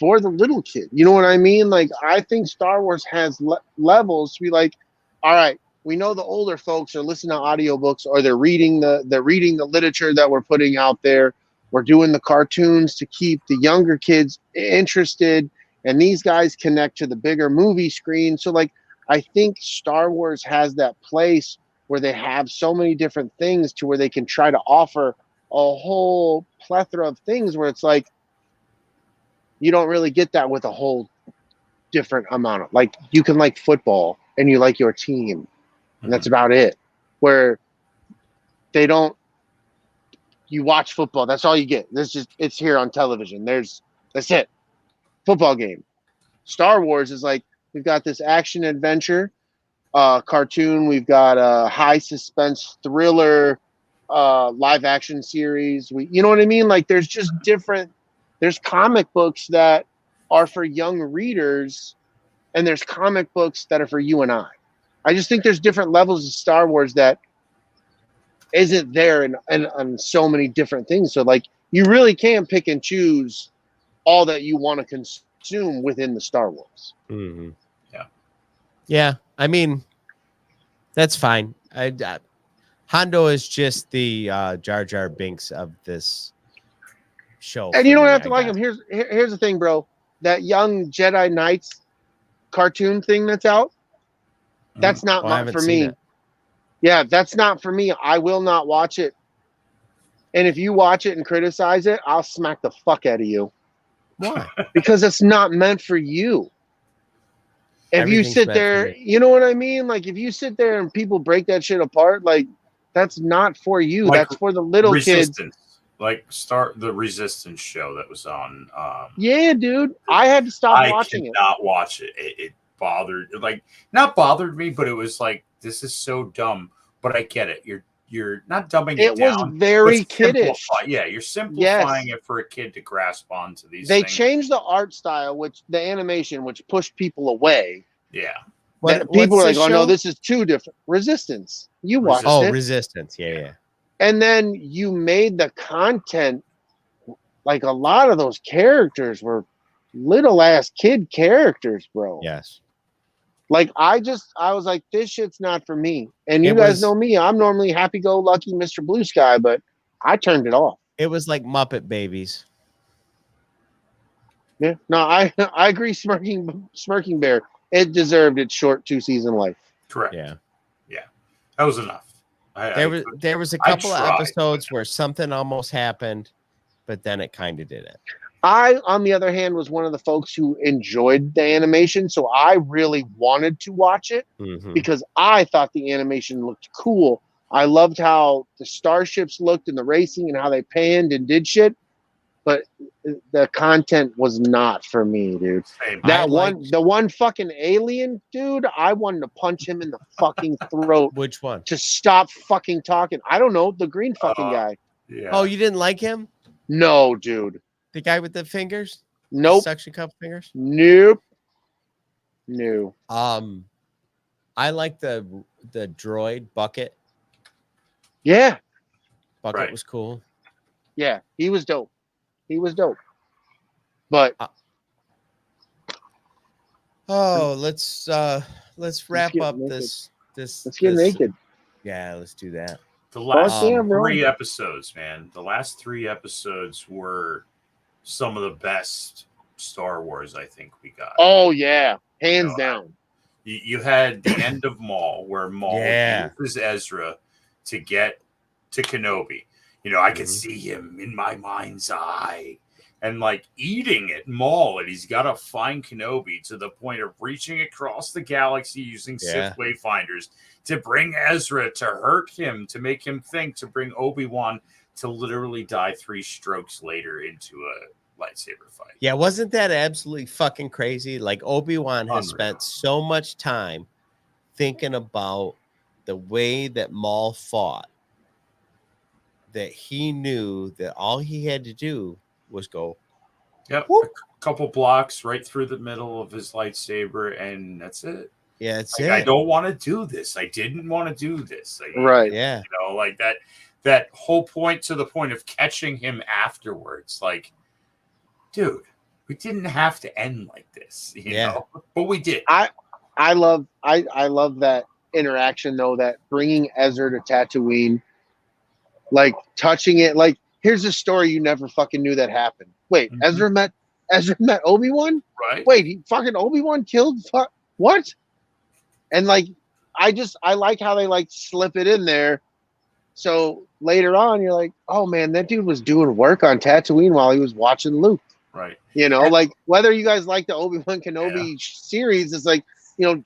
for the little kid. You know what I mean? Like, I think Star Wars has levels to be like, all right, we know the older folks are listening to audiobooks or they're reading the literature that we're putting out there. We're doing the cartoons to keep the younger kids interested, and these guys connect to the bigger movie screen. So, like, I think Star Wars has that place where they have so many different things to where they can try to offer a whole plethora of things where it's like, you don't really get that with a whole different amount of, like, you can like football and you like your team, and that's about it. Where they don't, you watch football, that's all you get. It's here on television. That's it. Football game. Star Wars is like, we've got this action adventure. cartoon. We've got a high suspense thriller live action series. You know what I mean? Like there's just different. There's comic books that are for young readers, and there's comic books that are for you and I. I just think there's different levels of Star Wars that isn't there in so many different things. So like you really can pick and choose all that you want to consume within the Star Wars. Mm-hmm. Yeah. Yeah. I mean, that's fine. Hondo is just the Jar Jar Binks of this show. And you don't me, have to I like guess. him. Here's the thing, bro. That young Jedi Knights cartoon thing that's out, that's not Oh, I haven't for seen me. it. Yeah, that's not for me. I will not watch it. And if you watch it and criticize it, I'll smack the fuck out of you. Why? Because it's not meant for you. If you Everything's sit meant for there, me. you know what I mean? Like if you sit there and people break that shit apart, like that's not for you. Like That's for the little kids. Resistance, like the Resistance show that was on. Yeah, dude. I had to stop I watching it. cannot watch it. It bothered, like, not bothered me, but it was like, this is so dumb. But I get it. You're not dumbing it It was down. very but kiddish. Yeah, you're simplifying it for a kid to grasp onto these They things. changed the art style, the animation, which pushed people away. Yeah. People were like, what's "Oh the no, show? this is too different." Resistance. You watched Oh, it, Resistance. Yeah. and then you made the content. Like a lot of those characters were little ass kid characters, bro. Yes. Like I was like, this shit's not for me. And you It guys was- know me. I'm normally happy-go-lucky Mr. Blue Sky, but I turned it off. It was like Muppet Babies. Yeah. No, I agree. Smirking Bear. It deserved its short 2-season life. Correct. Yeah. That was enough. There was a I couple of tried, episodes where something almost happened, but then it kind of didn't. I, on the other hand, was one of the folks who enjoyed the animation, so I really wanted to watch it Mhm. because I thought the animation looked cool. I loved how the starships looked and the racing and how they panned and did shit, but the content was not for me, dude. Same. The one fucking alien dude, I wanted to punch him in the fucking throat Which one? to stop fucking talking. I don't know, the green fucking guy. Yeah. Oh, you didn't like him? No, dude. The guy with the fingers? Nope. Suction cup fingers? Nope. No. I like the droid Bucket. Yeah. Bucket Right. was cool. Yeah. He was dope. But Oh, let's wrap get up naked. this. let's get this- naked. Yeah, let's do that. The last damn, bro. 3 episodes, man. The last 3 episodes were some of the best Star Wars I think we got. Oh yeah. Hands down. You had the end of Maul, where Maul Yeah. uses Ezra to get to Kenobi. You know, I could Mhm. see him in my mind's eye. And like eating at Maul, and he's got to find Kenobi to the point of reaching across the galaxy using Yeah. Sith wayfinders to bring Ezra, to hurt him, to make him think, to bring Obi-Wan to literally die 3 strokes later into a lightsaber fight. Yeah, wasn't that absolutely fucking crazy? Like Obi-Wan has Unreal. spent so much time thinking about the way that Maul fought that he knew that all he had to do was go. Yep, Whoop. a couple blocks right through the middle of his lightsaber, and that's it. Yeah, it's Like, it. I don't want to do this. I didn't want to do this. Right. Yeah. You know, like that whole point, to the point of catching him afterwards. Like, dude, we didn't have to end like this, you Yeah. know, but we did. I love that interaction though, that bringing Ezra to Tatooine, like touching it. Like, here's a story you never fucking knew that happened. Wait, Mhm. Ezra met Obi-Wan? Right? Wait, he fucking Obi-Wan killed what? And like, I like how they like slip it in there. So later on, you're like, oh man, that dude was doing work on Tatooine while he was watching Luke. Right. You know, like whether you guys like the Obi-Wan Kenobi series, it's like, you know,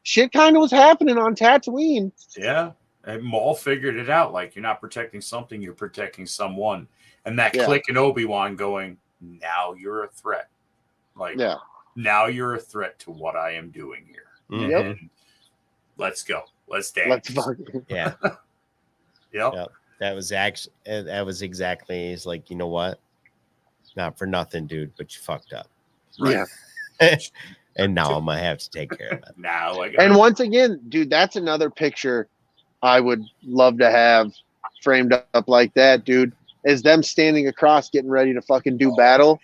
shit kind of was happening on Tatooine. Yeah. And Maul figured it out. Like, you're not protecting something, you're protecting someone. And that Yeah. click in Obi-Wan going, now you're a threat. Like, Yeah. now you're a threat to what I am doing here. Mhm. Yep. And let's go. Let's dance. Let's fucking. Yeah. Yep. Yep. That was exactly. He's like, you know what? Not for nothing, dude, but you fucked up. Right. Yeah. And now I'm gonna have to take care of it. Now I got And once again, dude, that's another picture I would love to have framed up like that, dude. Is them standing across, getting ready to fucking do battle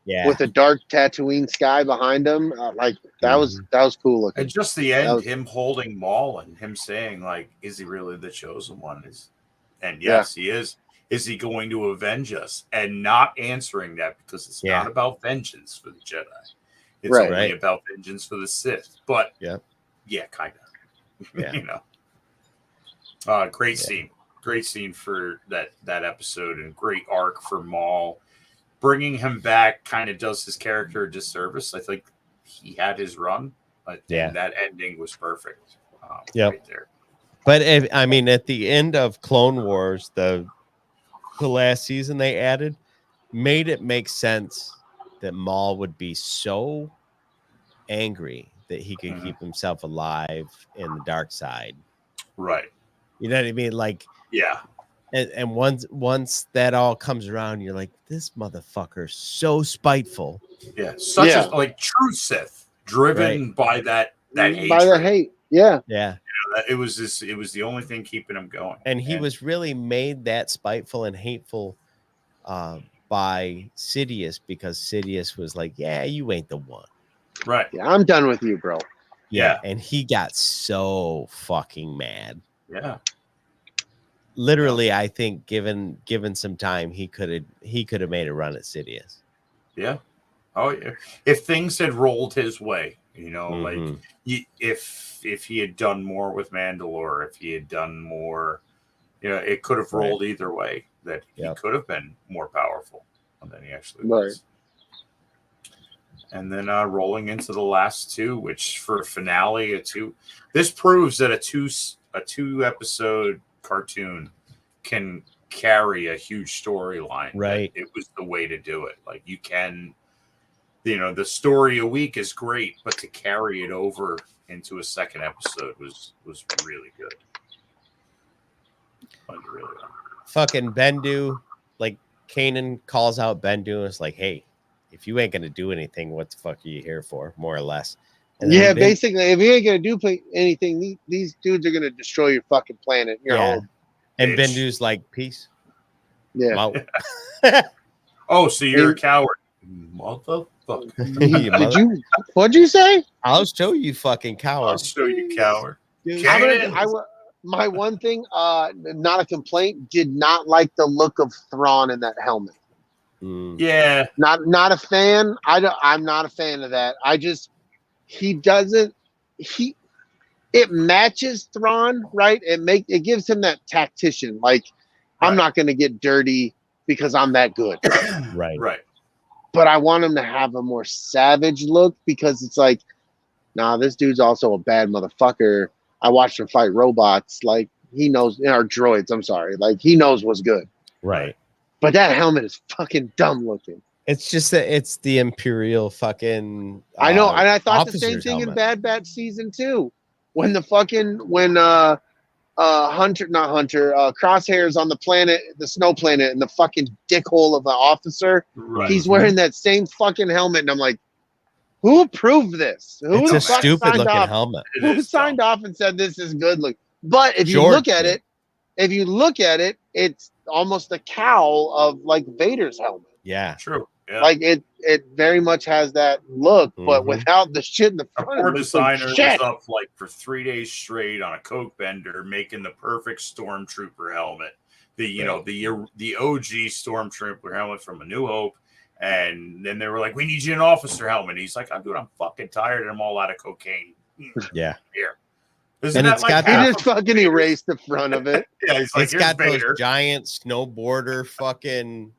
Yeah. with a dark Tatooine sky behind them. Like that was cool looking. And just the end, was- him holding Maul and him saying, like, is he really the chosen one? And yes, he is. Is he going to avenge us? And not answering that because it's not about vengeance for the Jedi. It's only about vengeance for the Sith. But yeah, kind of. Yeah. You know. Great scene. Great scene for that episode, and great arc for Maul. Bringing him back kind of does his character a disservice. I think he had his run, but that ending was perfect. Right there. But I mean, at the end of Clone Wars, the last season they added made it make sense that Maul would be so angry that he could keep himself alive in the dark side. Right. You know what I mean? Like, yeah. And once that all comes around, you're like, this motherfucker's so spiteful. Yeah, such a like true Sith, driven by that hatred. By the hate. Yeah. Yeah. You know, it was the only thing keeping him going. And he was really made that spiteful and hateful by Sidious, because Sidious was like, yeah, you ain't the one. Right. Yeah, I'm done with you, bro. Yeah. And he got so fucking mad. Yeah. Literally, I think given some time, he could have made a run at Sidious. Yeah. Oh yeah. If things had rolled his way, you know, like if he had done more with Mandalore, if he had done more, you know, it could have rolled either way. That he could have been more powerful than he actually was. And then rolling into the last two, which for a finale, this proves that a two episode cartoon can carry a huge storyline. Right. It was the way to do it. Like you can, you know, the story a week is great, but to carry it over into a second episode was really good. Really good. Fucking Bendu, like Kanan calls out Bendu and is like, hey, if you ain't gonna do anything, what the fuck are you here for? More or less. And basically, if you ain't gonna do anything, these dudes are gonna destroy your fucking planet. Your home. And Bendu's like, peace. Yeah. Oh, so you're a coward, motherfucker. What'd you say? I'll show you, fucking coward. I'll show you, coward. My one thing, not a complaint, did not like the look of Thrawn in that helmet. Yeah, not a fan. I'm not a fan of that. It matches Thrawn, right? It gives him that tactician. Like, I'm not going to get dirty because I'm that good. Right. But I want him to have a more savage look, because it's like, nah, this dude's also a bad motherfucker. I watched him fight robots. Like, he knows, or droids. I'm sorry. Like, he knows what's good. Right. But that helmet is fucking dumb looking. It's just that it's the Imperial fucking. I know, and I thought the same officer's thing in helmet. Bad Batch season 2, when Crosshair's on the planet, the snow planet, and the fucking dickhole of an officer. Right. He's wearing that same fucking helmet, and I'm like, who approved this? Who It's the a fuck stupid signed looking off? helmet. Who signed off and said this is good look? But if you George look at it, it's almost a cowl of like Vader's helmet. Yeah. True. Yeah. Like it very much has that look, but without the shit in the A front. poor It looks like designer was shit. up like for 3 days straight on a coke bender, making the perfect stormtrooper helmet. The OG stormtrooper helmet from A New Hope. And then they were like, "We need you an officer helmet." He's like, "I'm fucking tired, and I'm all out of cocaine." Yeah. Here. And it's got He just fucking erased the front of it. Yeah, he's like, It's "Here's got Vader." those giant snowboarder fucking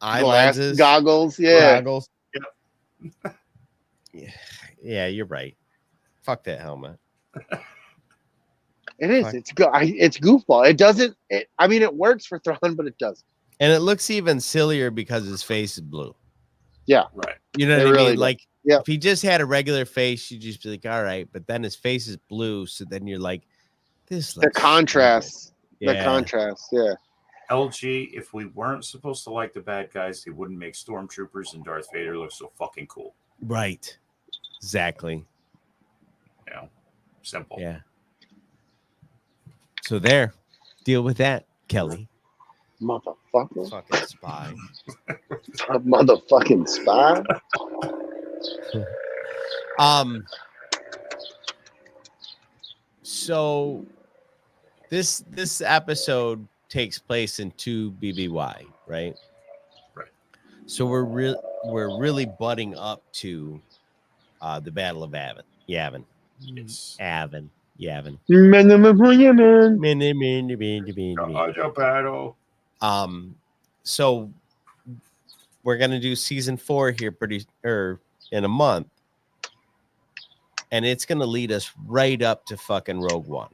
eye Glass lenses, goggles, yeah. goggles. Yeah, you're right. Fuck that helmet. It is. It's goofball. It doesn't. It works for Thrawn, but it doesn't. And it looks even sillier because his face is blue. Yeah. Right. You know It what I really mean? does. Like Yeah. If he just had a regular face, you'd just be like, all right. But then his face is blue, so then you're like, this. The Looks contrast. stupid. The contrast. Yeah. LG, if we weren't supposed to like the bad guys, they wouldn't make stormtroopers and Darth Vader look so fucking cool. Right. Exactly. You know, simple. Yeah. So there. Deal with that, Kelly. Motherfucker. Fucking spy. A motherfucking spy. So this episode takes place in 2 BBY, right? Right. So we're really butting up to the Battle of Yavin. Yes. Yavin. Battle. So we're gonna do season 4 here in a month, and it's gonna lead us right up to fucking Rogue One.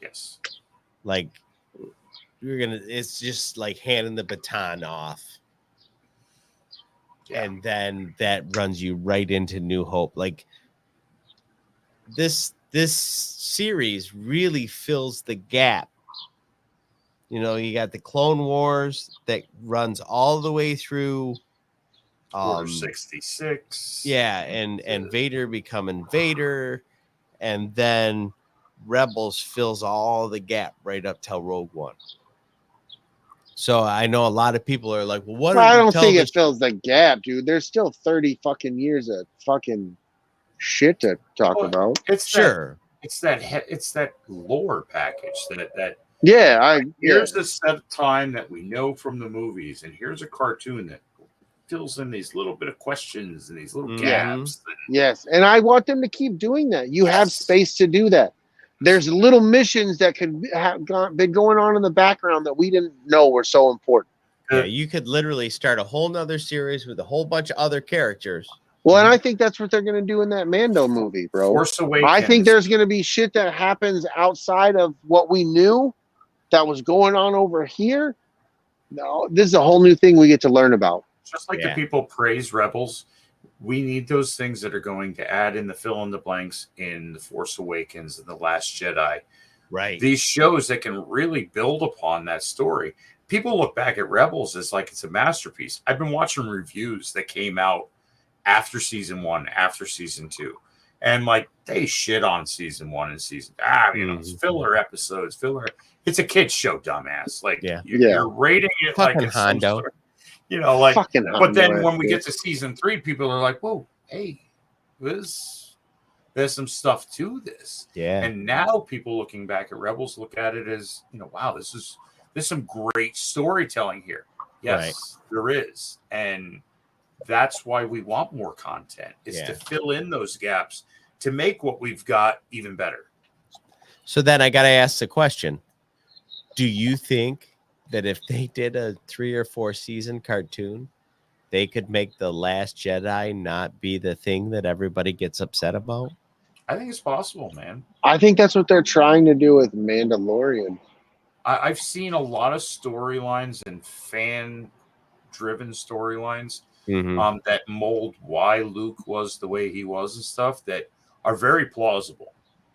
Yes. Like it's just like handing the baton off. Yeah. And then that runs you right into New Hope. Like this series really fills the gap. You know, you got the Clone Wars that runs all the way through Order 66. Yeah, and Vader becoming Vader, and then Rebels fills all the gap right up till Rogue One. So I know a lot of people are like, well, what I don't think it fills the gap, dude. There's still 30 fucking years of fucking shit to talk about. It's sure. It's that lore package that Yeah, here's the set of time that we know from the movies, and here's a cartoon that fills in these little bit of questions and these little gaps. Yes, and I want them to keep doing that. You have space to do that. There's little missions that could have been going on in the background that we didn't know were so important. Yeah, you could literally start a whole nother series with a whole bunch of other characters. Well, and I think that's what they're going to do in that Mando movie, bro. Force Awakens. I think there's going to be shit that happens outside of what we knew that was going on over here. No, this is a whole new thing we get to learn about. Just like the people praise Rebels, we need those things that are going to add in the fill in the blanks in The Force Awakens and The Last Jedi. Right. These shows that can really build upon that story. People look back at Rebels as like it's a masterpiece. I've been watching reviews that came out after season 1, after season 2. And like they shit on season 1 and season. It's filler episodes, filler. It's a kid's show, dumbass. Like you're rating it fucking like it's Hondo. Like, fucking but then Hondo, when we get to season 3, people are like, whoa, hey, there's some stuff to this. Yeah. And now people looking back at Rebels look at it as, wow, there's some great storytelling here. Yes, there is. And that's why we want more content, is to fill in those gaps, to make what we've got even better. So then I got to ask the question. Do you think that if they did a 3 or 4 season cartoon, they could make The Last Jedi not be the thing that everybody gets upset about? I think it's possible, man. I think that's what they're trying to do with Mandalorian. I've seen a lot of storylines and fan-driven storylines that mold why Luke was the way he was and stuff that are very plausible.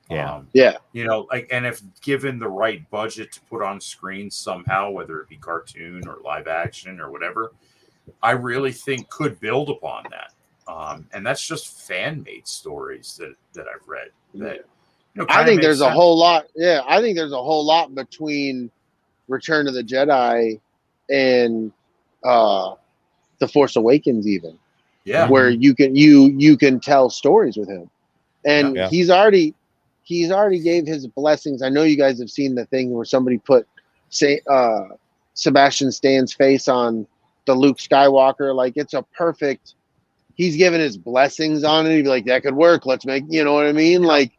And if given the right budget to put on screen somehow, whether it be cartoon or live action or whatever, I really think could build upon that. And that's just fan-made stories that I've read. That I think there's a whole lot. Yeah, I think there's a whole lot between Return of the Jedi and The Force Awakens, even. Yeah, where you can tell stories with him, and he's already gave his blessings. I know you guys have seen the thing where somebody put Sebastian Stan's face on the Luke Skywalker. Like it's a perfect. He's given his blessings on it. He'd be like, that could work. Let's make, you know what I mean? Like,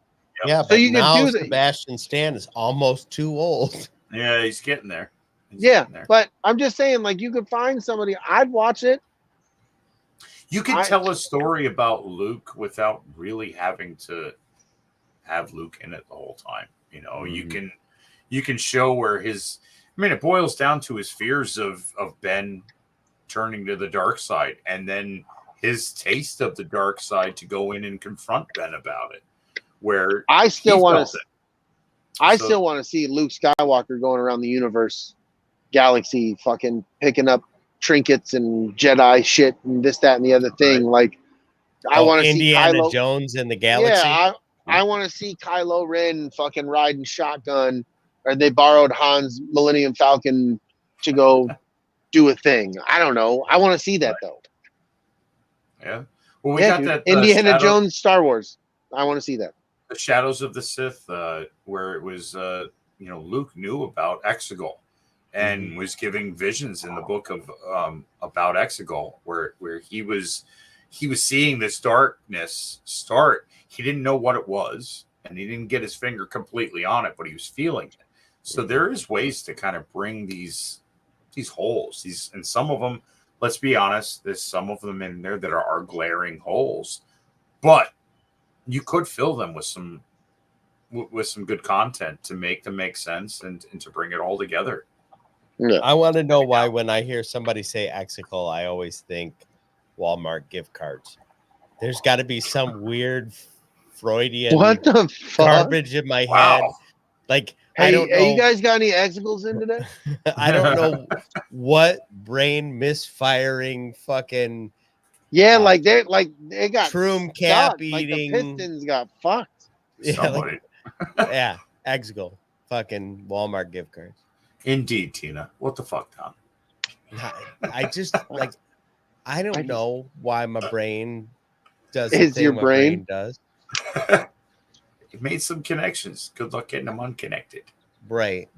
so but you now can do Sebastian Stan is almost too old. Yeah, he's getting there. But I'm just saying, like, you could find somebody. I'd watch it. You can tell a story about Luke without really having to have Luke in it the whole time. You can show where it boils down to his fears of Ben turning to the dark side, and then his taste of the dark side to go in and confront Ben about it. Where I still he want felt to. it. I So- still want to see Luke Skywalker going around the universe, galaxy, fucking picking up trinkets and Jedi shit and this, that, and the other thing. Like, I want to see Indiana Kylo. Jones in the galaxy. Yeah, I want to see Kylo Ren fucking riding shotgun, or they borrowed Han's Millennium Falcon to go do a thing. I don't know. I want to see that though. Yeah. Well, we Yeah, got dude. that Indiana Jones Star Wars. I want to see that. the Shadows of the Sith, where it was, Luke knew about Exegol and was giving visions in the book of about Exegol, where he was seeing this darkness start. He didn't know what it was, and he didn't get his finger completely on it, but he was feeling it. So there is ways to kind of bring these holes, and some of them, let's be honest, there's some of them in there that are glaring holes, but you could fill them with some good content to make them make sense and to bring it all together. Yeah. I want to know why when I hear somebody say Exicle, I always think Walmart gift cards. There's got to be some weird Freudian What the fuck? garbage in my head. Like, Hey, I don't know. you guys got any exicles in today? I don't know what brain misfiring fucking Yeah, like they got shroom cap stuck. Like the eating. Pistons got fucked. Yeah, Somebody. yeah, Exicle, fucking Walmart gift cards. Indeed, Tina. What the fuck, Tom? I just like I don't know why my brain does Is the thing your my brain? does. You made some connections. Good luck getting them unconnected. Right.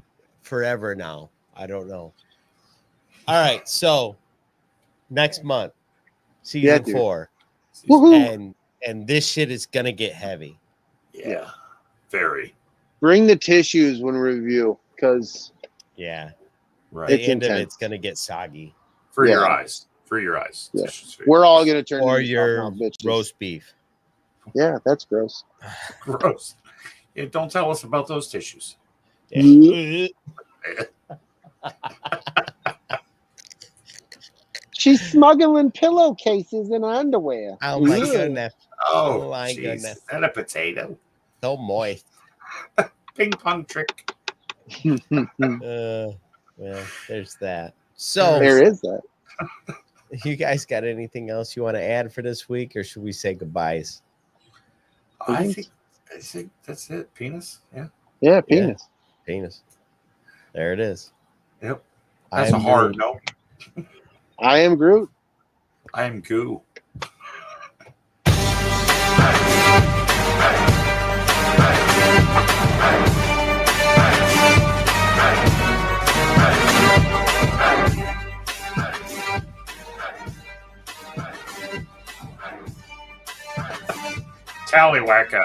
Forever now. I don't know. All right. So next month, season dude. 4. Woohoo! And this shit is gonna get heavy. Yeah. Very. Bring the tissues when we review, because Yeah. Right. The It's end of intense. it's gonna get soggy. For your Yeah. eyes. For your eyes. Yeah. Just for we're all gonna turn Or into your soft-mouth bitches. roast beef. Yeah, that's gross. gross. Yeah, don't tell us about those tissues. Yeah. She's smuggling pillowcases in her underwear. Oh my Ugh. goodness. Oh, my jeez. goodness. Is that a potato? So moist. Ping pong trick. Well, there's that. So There is that. you guys got anything else you want to add for this week, or should we say goodbyes? I think that's it. Penis. Yeah. Yeah, penis. Penis. There it is. Yep. I That's a am hard Groot. no. I am Groot. I am goo. Tallywhacker.